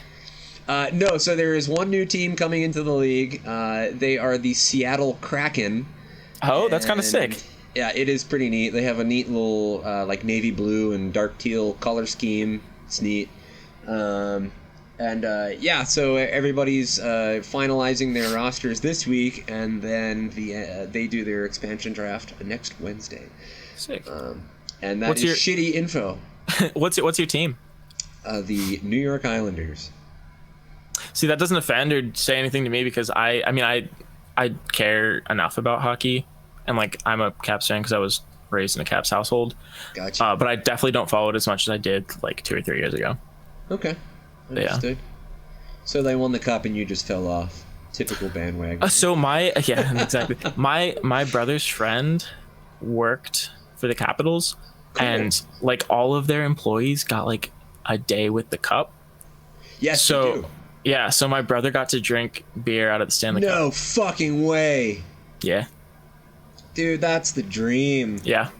No, so there is one new team coming into the league. They are the Seattle Kraken. Oh, that's kind of sick. Yeah, it is pretty neat. They have a neat little like navy blue and dark teal color scheme. It's neat. So everybody's finalizing their rosters this week, and then they do their expansion draft next Wednesday. Sick. And that's shitty info. What's your team? The New York Islanders. See, that doesn't offend or say anything to me because I care enough about hockey, and like I'm a Caps fan because I was raised in a Caps household. Gotcha. But I definitely don't follow it as much as I did like 2 or 3 years ago. Okay. Understood. Yeah. So they won the cup and you just fell off. Typical bandwagon. Exactly. My brother's friend worked for the Capitals. Cool. And like all of their employees got like a day with the cup. Yes, you do. Yeah, so my brother got to drink beer out of the Stanley Cup. No fucking way. Yeah. Dude, that's the dream. Yeah.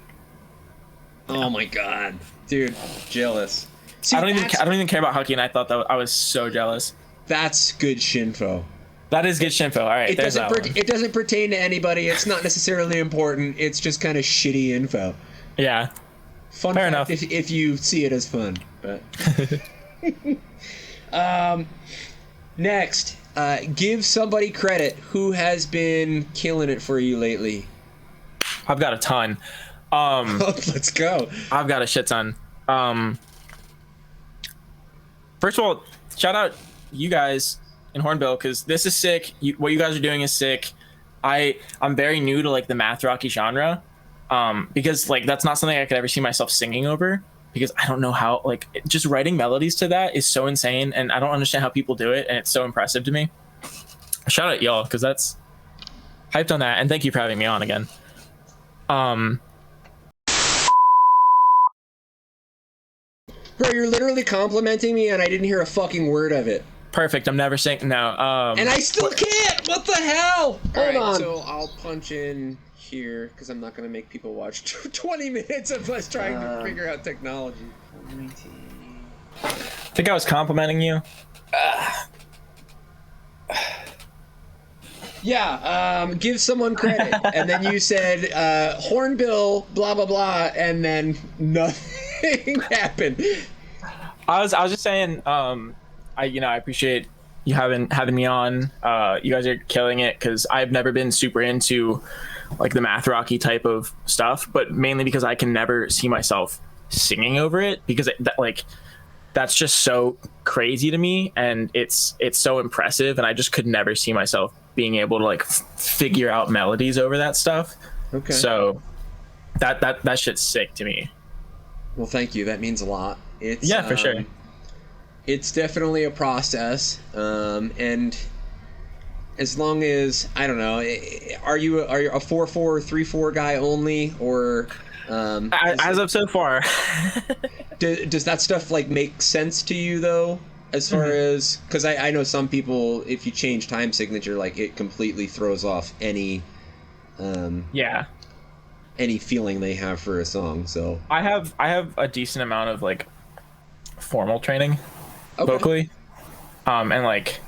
Oh my god, dude, jealous. See, I don't even care about hockey, and I thought that I was so jealous. That's good shinfo. That is good shinfo. All right, It doesn't pertain to anybody. It's not necessarily important. It's just kind of shitty info. Yeah. Fun Fair fact enough. if you see it as fun. But next, give somebody credit who has been killing it for you lately. I've got a ton. Let's go. I've got a shit ton. First of all, shout out you guys in Hornbill, because this is sick. What you guys are doing is sick. I'm very new to like the math rocky genre, because like that's not something I could ever see myself singing over, because I don't know how, like, just writing melodies to that is so insane, and I don't understand how people do it, and it's so impressive to me. Shout out y'all, because that's hyped on that, and thank you for having me on again. Bro, you're literally complimenting me and I didn't hear a fucking word of it. Perfect. I'm never saying no. And I still can't. What the hell? Hold on. So I'll punch in here because I'm not going to make people watch 20 minutes of us trying to figure out technology. I think I was complimenting you. Yeah, give someone credit. And then you said Hornbill, blah, blah, blah, and then nothing happened. I was just saying, I appreciate you having me on. You guys are killing it, because I've never been super into like the math rocky type of stuff, but mainly because I can never see myself singing over it, because that's just so crazy to me, and it's so impressive, and I just could never see myself being able to like figure out melodies over that stuff. Okay. So that shit's sick to me. Well, thank you. That means a lot. It's, yeah, for sure. It's definitely a process, and as long as, I don't know, are you a 4/4 or 3/4 guy only, or as of so far? does that stuff like make sense to you though, as far as, because I know some people, if you change time signature, like it completely throws off any any feeling they have for a song. So I have a decent amount of like formal training vocally, and like,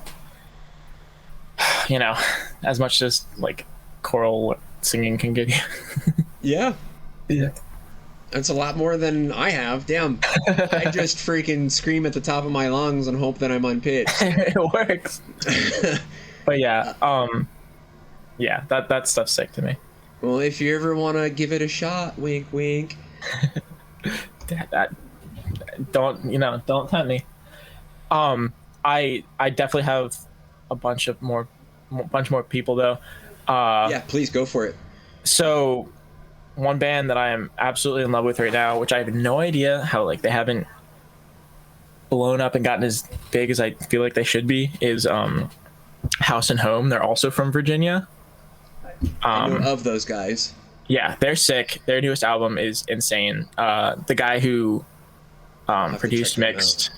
as much as like choral singing can give you. yeah that's a lot more than I have. Damn. I just freaking scream at the top of my lungs and hope that I'm on pitch. It works. But yeah, that stuff's sick to me. Well, if you ever want to give it a shot, wink wink. Don't tempt me. I definitely have a bunch more people though. Yeah, please go for it. So one band that I am absolutely in love with right now, which I have no idea how like they haven't blown up and gotten as big as I feel like they should be, is House and Home. They're also from Virginia. I know of those guys. Yeah, they're sick. Their newest album is insane. The guy who produced Mixed,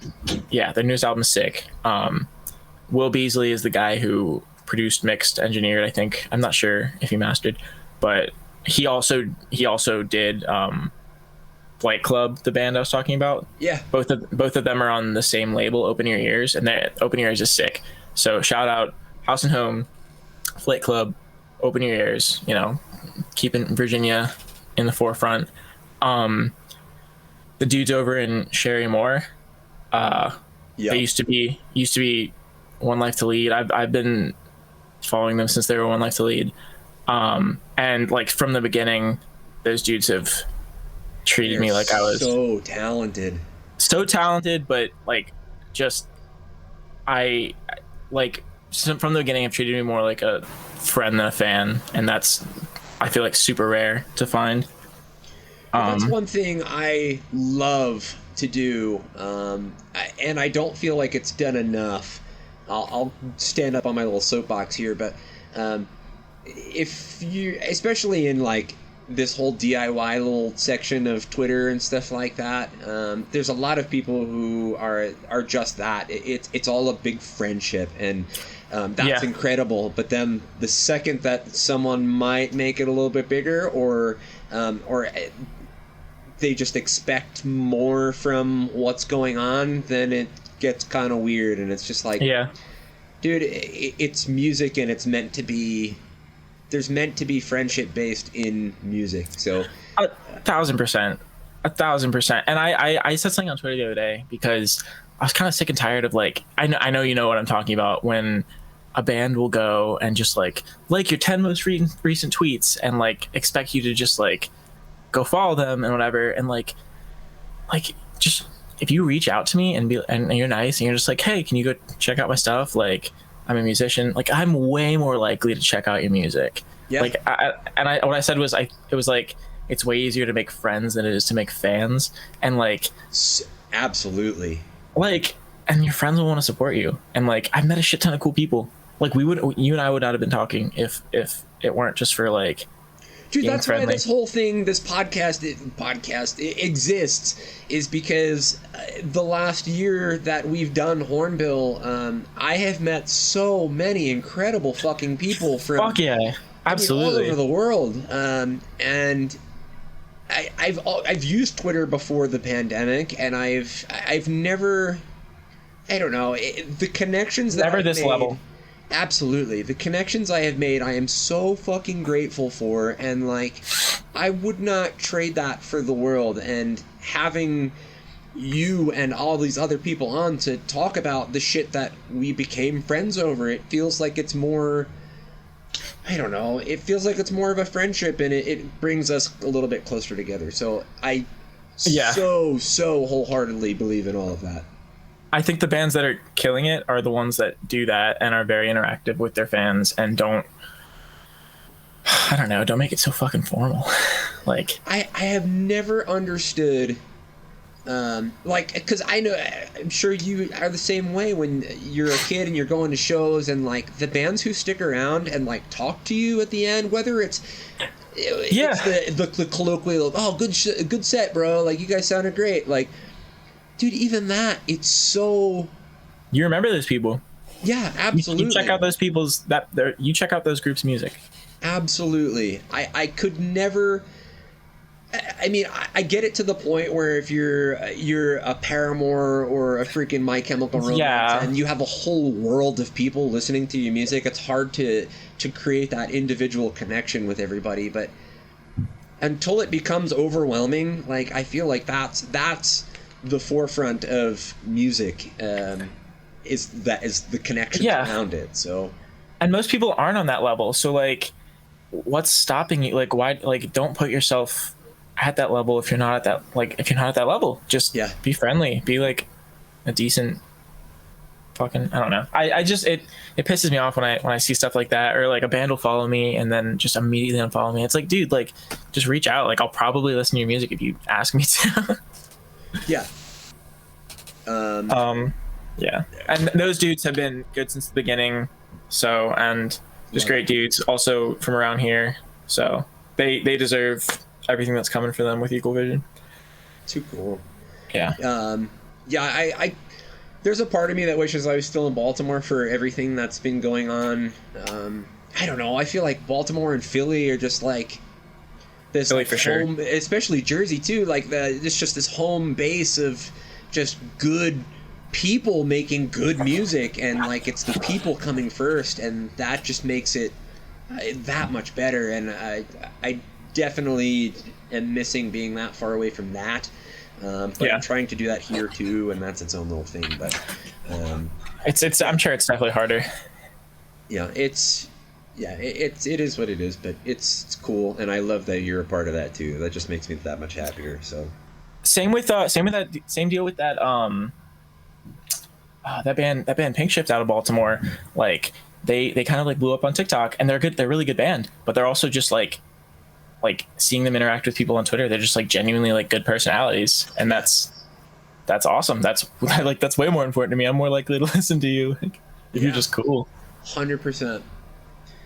yeah, their newest album is sick. Will Beasley is the guy who produced Mixed, engineered, I think. I'm not sure if he mastered, but he also did Flight Club, the band I was talking about. Yeah, both of them are on the same label, Open Your Ears, and Open Your Ears is sick. So shout out House and Home, Flight Club, Open Your Ears. Keeping Virginia in the forefront. The dudes over in Sherry Moore, they used to be One Life to Lead. I've been following them since they were One Life to Lead. And like from the beginning, those dudes have treated me like I was so talented, but like just I like from the beginning have treated me more like a friend than a fan, and that's, I feel like, super rare to find. That's one thing I love to do, and I don't feel like it's done enough. I'll stand up on my little soapbox here, but if you, especially in like this whole DIY little section of Twitter and stuff like that. There's a lot of people who are just that. It's all a big friendship, and that's incredible. But then the second that someone might make it a little bit bigger, or they just expect more from what's going on, then it gets kind of weird, and it's just like, dude, it's music, and it's meant to be. There's meant to be friendship based in music. So 1,000%, 1,000%. And I said something on Twitter the other day because I was kind of sick and tired of like, I know you know what I'm talking about, when a band will go and just like your 10 most recent tweets and like expect you to just like go follow them and whatever, and like just if you reach out to me and you're nice and you're just like, hey, can you go check out my stuff, like I'm a musician, like I'm way more likely to check out your music. Like what I said was it was like, it's way easier to make friends than it is to make fans, and like absolutely, like, and your friends will want to support you, and like I've met a shit ton of cool people. Like you and I would not have been talking if it weren't just for like, dude, that's friendly. Why this whole thing, this podcast exists, is because the last year that we've done Hornbill, I have met so many incredible fucking people from absolutely all over the world, and I've used Twitter before the pandemic, and I've never, I don't know, the connections that I've made, level. Absolutely. The connections I have made, I am so fucking grateful for, and like, I would not trade that for the world. And having you and all these other people on to talk about the shit that we became friends over, it feels like it's more, I don't know, it feels like it's more of a friendship, and it brings us a little bit closer together. So I so wholeheartedly believe in all of that. I think the bands that are killing it are the ones that do that and are very interactive with their fans and don't make it so fucking formal. Like I have never understood, like, because I'm sure you are the same way when you're a kid and you're going to shows, and like the bands who stick around and like talk to you at the end, whether it's the colloquial, oh, good set, bro, like you guys sounded great, like, dude, even that, it's so... You remember those people. Yeah, absolutely. You check out those people's... You check out those groups' music. Absolutely. I could never... I mean, I get it to the point where if you're a Paramore or a freaking My Chemical Romance, and you have a whole world of people listening to your music, it's hard to create that individual connection with everybody. But until it becomes overwhelming, like, I feel like that's the forefront of music, is the connection around it. So, and most people aren't on that level, so like, what's stopping you? Like, why? Like, don't put yourself at that level if you're not at that level. Just be friendly, be like a decent fucking, I don't know, I just, it pisses me off when I see stuff like that, or like a band will follow me and then just immediately unfollow me. It's like, dude, like, just reach out. Like, I'll probably listen to your music if you ask me to. Yeah. And those dudes have been good since the beginning, so, and just great dudes also from around here, so they deserve everything that's coming for them with Equal Vision. Too cool. I there's a part of me that wishes I was still in Baltimore for everything that's been going on. I don't know, I feel like Baltimore and Philly are just like this, Philly like, for home, sure. Especially Jersey too, like it's just this home base of just good people making good music, and like it's the people coming first, and that just makes it that much better. And I definitely am missing being that far away from that, but I'm trying to do that here too, and that's its own little thing. But it's I'm sure it's definitely harder. It is what it is, but it's cool, and I love that you're a part of that too. That just makes me that much happier. So same deal with that that band Pink Shift out of Baltimore. Like they kind of like blew up on TikTok, and they're a really good band, but they're also just like seeing them interact with people on Twitter, they're just like genuinely like good personalities, and that's awesome. That's like, that's way more important to me. I'm more likely to listen to you if you're just cool. 100%.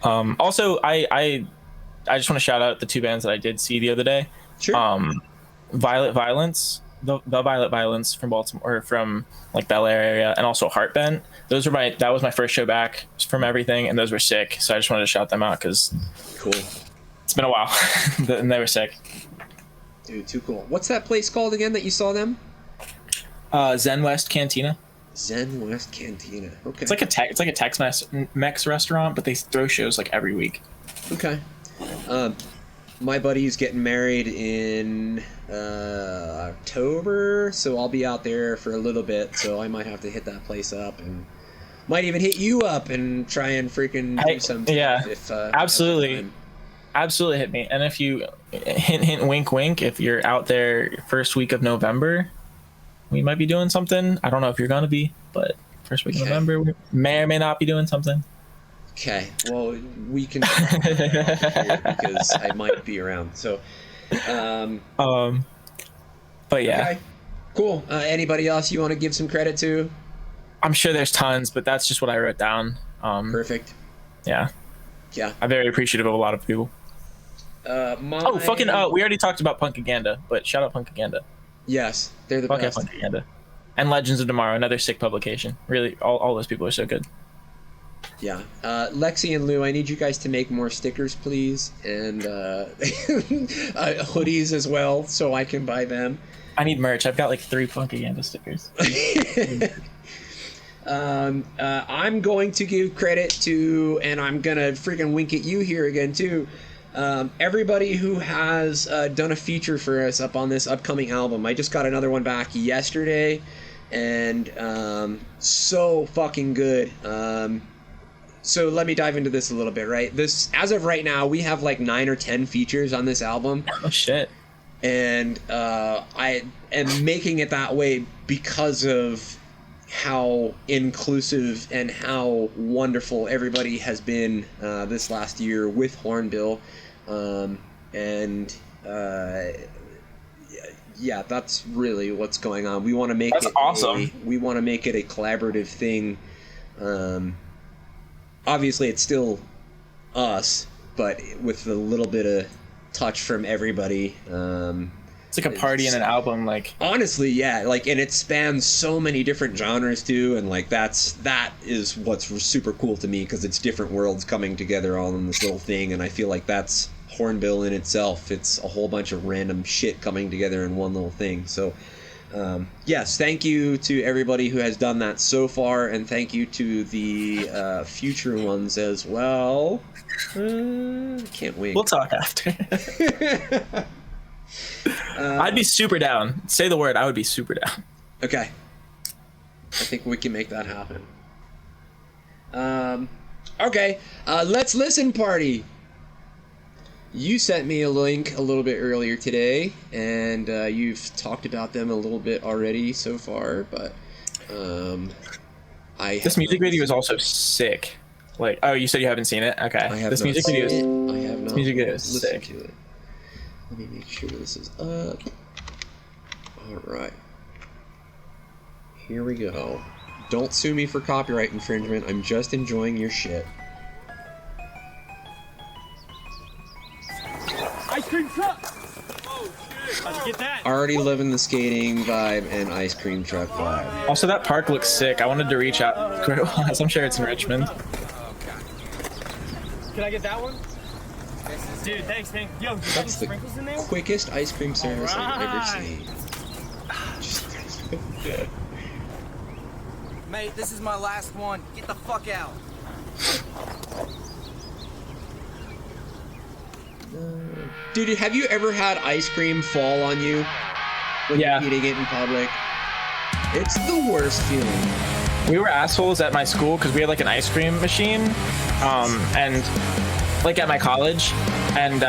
Also, I I just want to shout out the 2 bands that I did see the other day. Sure. Violet Violence, the Violet Violence from Baltimore, or from like Bel Air area, and also Heartbent. That was my first show back from everything, and those were sick. So I just wanted to shout them out because Cool. it's been a while, and they were sick. Dude, too cool. What's that place called again that you saw them? Zen West Cantina. Zen West Cantina. Okay. It's like a Tex-Mex restaurant, but they throw shows like every week. Okay. My buddy's getting married in October, so I'll be out there for a little bit, so I might have to hit that place up and might even hit you up and try and freaking do something. Yeah, if, absolutely. Absolutely hit me. And if you hint, wink, wink, if you're out there first week of November, we might be doing something. I don't know if you're going to be, but first week of November, we may or may not be doing something. Okay, well, we can talk because I might be around. So, but yeah. Okay. Cool. Anybody else you want to give some credit to? I'm sure there's tons, but that's just what I wrote down. Perfect. Yeah. Yeah. I'm very appreciative of a lot of people. We already talked about Punkaganda, but shout out Punkaganda. Yes, they're the best. Punkaganda. And Legends of Tomorrow, another sick publication. Really, all those people are so good. Yeah. Lexi and Lou, I need you guys to make more stickers, please, and hoodies as well, so I can buy them. I need merch. I've got like 3 Punkaganda stickers. I'm going to give credit to, and I'm gonna freaking wink at you here again too, everybody who has done a feature for us up on this upcoming album. I just got another one back yesterday, and so fucking good. So let me dive into this a little bit, right? This, as of right now, we have like 9 or 10 features on this album. Oh shit. And I am making it that way because of how inclusive and how wonderful everybody has been this last year with Hornbill. Yeah, that's really what's going on. We want to make it awesome. We want to make it a collaborative thing. Obviously, it's still us, but with a little bit of touch from everybody. It's like a party in an album, like honestly, yeah, like, and it spans so many different genres too, and like that is what's super cool to me, because it's different worlds coming together all in this little thing, and I feel like that's Hornbill in itself. It's a whole bunch of random shit coming together in one little thing. So yes, thank you to everybody who has done that so far, and thank you to the future ones as well. Can't wait. We'll talk after. I'd be super down. Say the word. I would be super down. Okay. I think we can make that happen. Okay. Let's listen, party. You sent me a link a little bit earlier today, and you've talked about them a little bit already so far, but this music video is also sick. Like, oh, you said you haven't seen it? Okay. This music video is sick. To it. Let me make sure this is up. Alright. Here we go. Don't sue me for copyright infringement. I'm just enjoying your shit. Ice cream truck! Oh shit! How'd you get that? Already living the skating vibe and ice cream truck vibe. Also, that park looks sick. I wanted to reach out where it was. I'm sure it's in Richmond. Can I get that one? Dude, thanks, man. Yo, you got any sprinkles in there? Quickest ice cream service I've ever seen. Mate, this is my last one. Get the fuck out. Dude, have you ever had ice cream fall on you when you're eating it in public? It's the worst feeling. We were assholes at my school because we had like an ice cream machine, and like at my college, and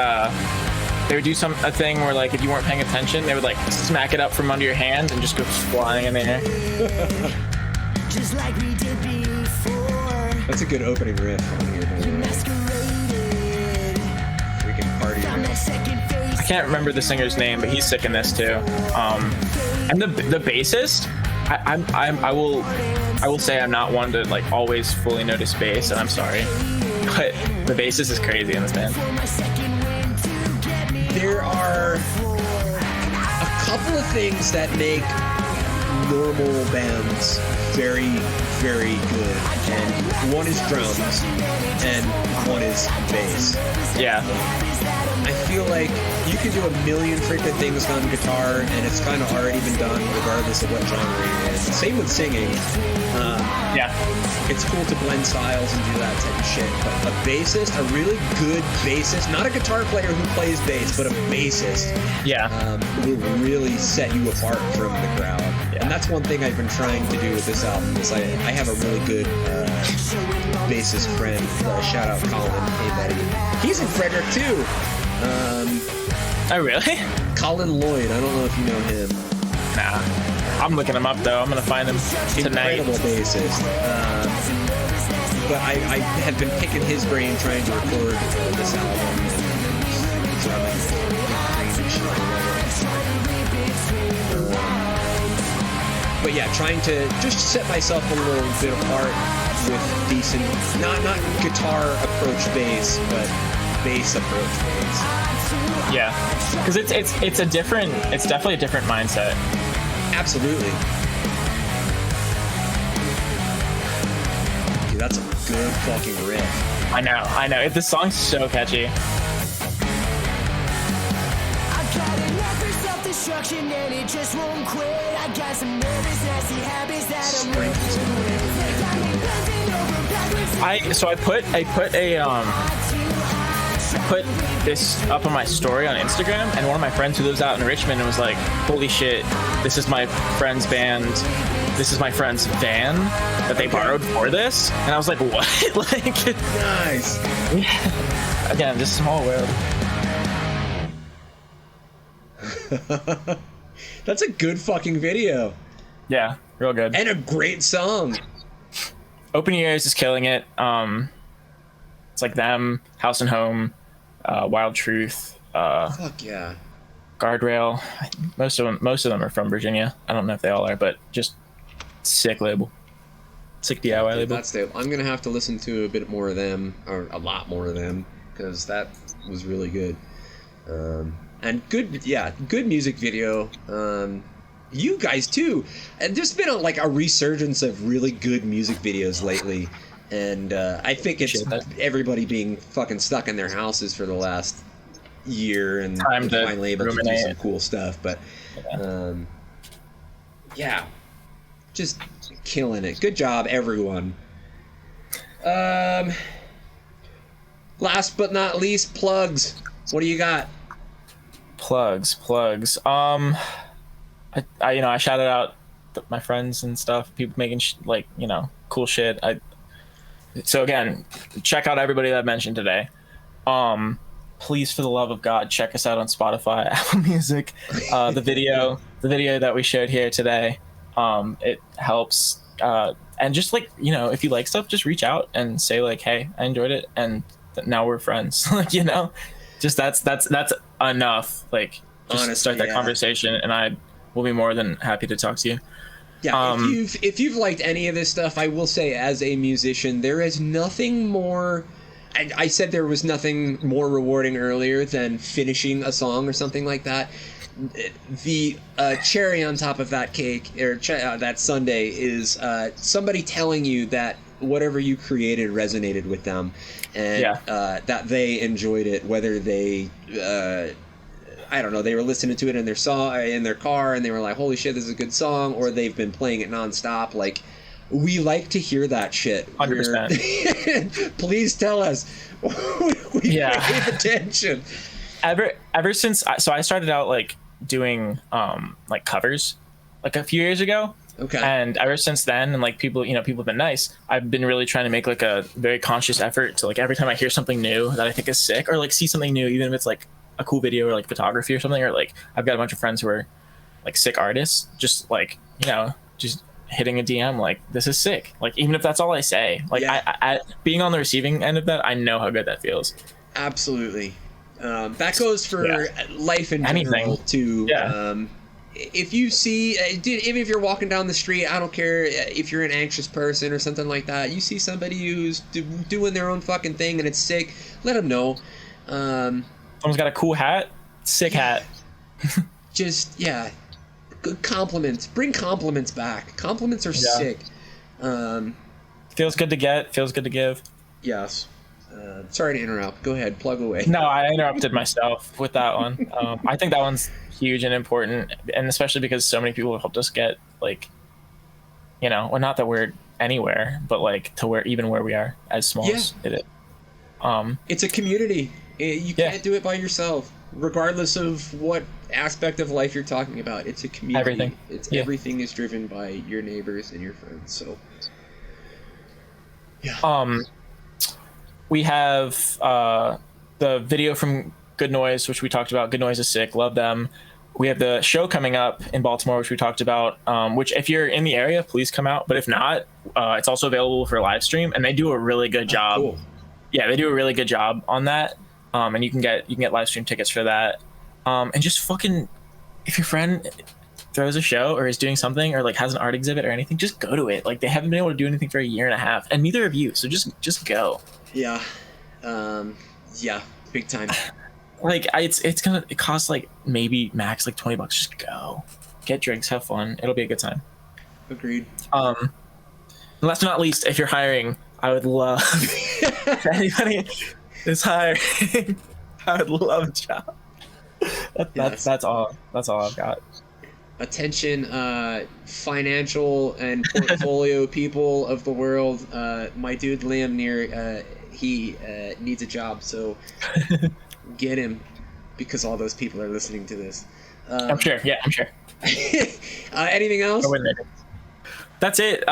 they would do a thing where like if you weren't paying attention, they would like smack it up from under your hand and just go flying in the air. Just like we did before. That's a good opening riff on here. Freaking party riff. I can't remember the singer's name, but he's sick in this too. And the bassist, I will say I'm not one to like always fully notice bass, and I'm sorry, but the bassist is crazy in this band. there are a couple of things that make normal bands very, very good, and one is drums and one is bass. Yeah. I feel like you can do a million freaking things on guitar, and it's kind of already been done regardless of what genre you're in. Same with singing. Yeah. It's cool to blend styles and do that type of shit, but a bassist, a really good bassist, not a guitar player who plays bass, but a bassist, will really set you apart from the crowd. Yeah. And that's one thing I've been trying to do with this album, is I have a really good bassist friend. Shout out Colin. Hey, buddy. He's in Frederick, too. Oh, really? Colin Lloyd. I don't know if you know him. Nah. I'm looking him up, though. I'm going to find him tonight. Incredible bassist. But I have been picking his brain trying to record this album. But yeah, trying to just set myself a little bit apart with decent, not guitar approach bass, but bass approach bass. Yeah, because it's definitely a different mindset. Absolutely. Dude, that's a good fucking riff. I know. This song's so catchy. I've got enough for self-destruction and it just won't quit. I got some nervous, nasty habits that I'm I put this up on my story on Instagram, and one of my friends who lives out in Richmond was like, holy shit, this is my friend's band, this is my friend's van that they borrowed for this, and I was like, what? Like, nice. Yeah. Again, just small world. That's a good fucking video. Yeah, real good. And a great song. Open Your Ears is killing it. It's like them, House and Home, Wild Truth. Fuck yeah. Guardrail. Most of them are from Virginia. I don't know if they all are, but just sick label. Sick DIY label. That's dope. I'm gonna have to listen to a bit more of them, or a lot more of them, because that was really good. And good music video. You guys too. And there's been a resurgence of really good music videos lately, and I think it's everybody being fucking stuck in their houses for the last year and finally able to do some cool stuff. But yeah, just killing it. Good job, everyone. Last but not least, plugs. What do you got? Plugs. I shouted out my friends and stuff, people making cool shit. So again, check out everybody that I mentioned today. Please, for the love of God, check us out on Spotify, Apple Music. The video that we shared here today, it helps. And just if you like stuff, just reach out and say hey, I enjoyed it, and now we're friends. Just that's enough. Just honestly, start that conversation, and I will be more than happy to talk to you. Yeah, if you've liked any of this stuff, I will say, as a musician, there is nothing more. I said there was nothing more rewarding earlier than finishing a song or something like that. The cherry on top of that cake, or that sundae, is somebody telling you that whatever you created resonated with them, and that they enjoyed it, whether they I don't know, they were listening to it in their car and they were like, holy shit, this is a good song, or they've been playing it nonstop. We like to hear that shit. 100%. Please tell us. We pay attention. Ever since I started out doing covers a few years ago. Okay. And ever since then, and people have been nice, I've been really trying to make a very conscious effort to every time I hear something new that I think is sick, or see something new, even if it's a cool video or photography or something, or I've got a bunch of friends who are sick artists, just just hitting a DM this is sick, even if that's all I say, I being on the receiving end of that, I know how good that feels. Absolutely. That goes for life in general too. If you see, even if you're walking down the street, I don't care if you're an anxious person or something like that, you see somebody who's doing their own fucking thing and it's sick, let them know. Someone's got a cool hat, Sick hat. Just, yeah. Good compliments. Bring compliments back. Compliments are sick. Feels good to get. Feels good to give. Yes. Sorry to interrupt. Go ahead. Plug away. No, I interrupted myself with that one. I think that one's huge and important, and especially because so many people have helped us get, like, you know, well, not that we're anywhere, but like to where we are, as small as it is. It's a community. You can't do it by yourself, regardless of what aspect of life you're talking about. It's a community. Everything. Everything is driven by your neighbors and your friends. So, we have the video from Good Noise, which we talked about. Good Noise is sick. Love them. We have the show coming up in Baltimore, which we talked about, which if you're in the area, please come out. But if not, it's also available for live stream, and they do a really good job. Cool. Yeah, they do a really good job on that. And you can get live stream tickets for that. And just fucking, if your friend throws a show or is doing something or like has an art exhibit or anything, just go to it. Like, they haven't been able to do anything for a year and a half, and neither of you. So just go. Yeah. Big time. Like, it costs like maybe max like $20. Just go, get drinks, have fun. It'll be a good time. Agreed. Last but not least, if you're hiring, I would love if anybody is hiring. I would love a job. That's all I've got. Attention, financial and portfolio people of the world. My dude Liam he needs a job, so get him, because all those people are listening to this. I'm sure. Yeah, I'm sure. Anything else? That's it.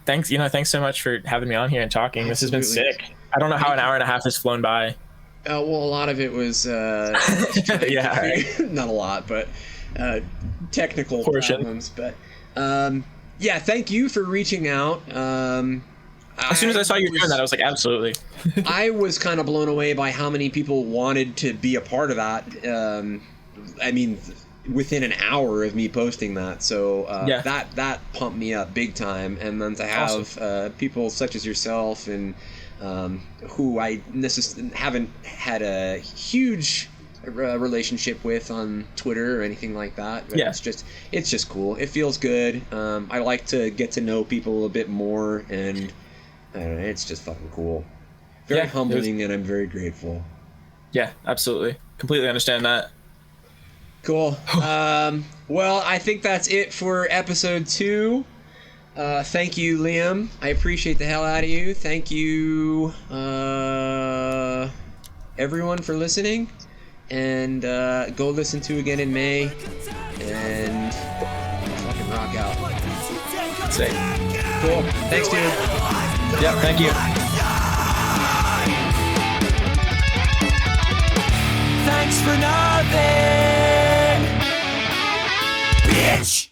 Thanks so much for having me on here and talking. Absolutely. This has been sick. I don't know how an hour and a half has flown by. Well, a lot of it was not a lot, but technical problems. But thank you for reaching out. As soon as I saw you doing that, I was like, absolutely. I was kind of blown away by how many people wanted to be a part of that. I mean, within an hour of me posting that, so that pumped me up big time. And then to have people such as yourself and who I haven't had a huge relationship with on Twitter or anything like that. But it's just cool. It feels good. I like to get to know people a bit more, and it's just fucking cool. Very humbling, and I'm very grateful. Yeah, absolutely. Completely understand that. Cool. Well, I think that's it for episode 2. Thank you, Liam. I appreciate the hell out of you. Thank you, everyone, for listening. And go listen to Again in May. And fucking rock out. Sick. Cool. Thanks, dude. Yeah, thank you. Thanks for nothing, bitch.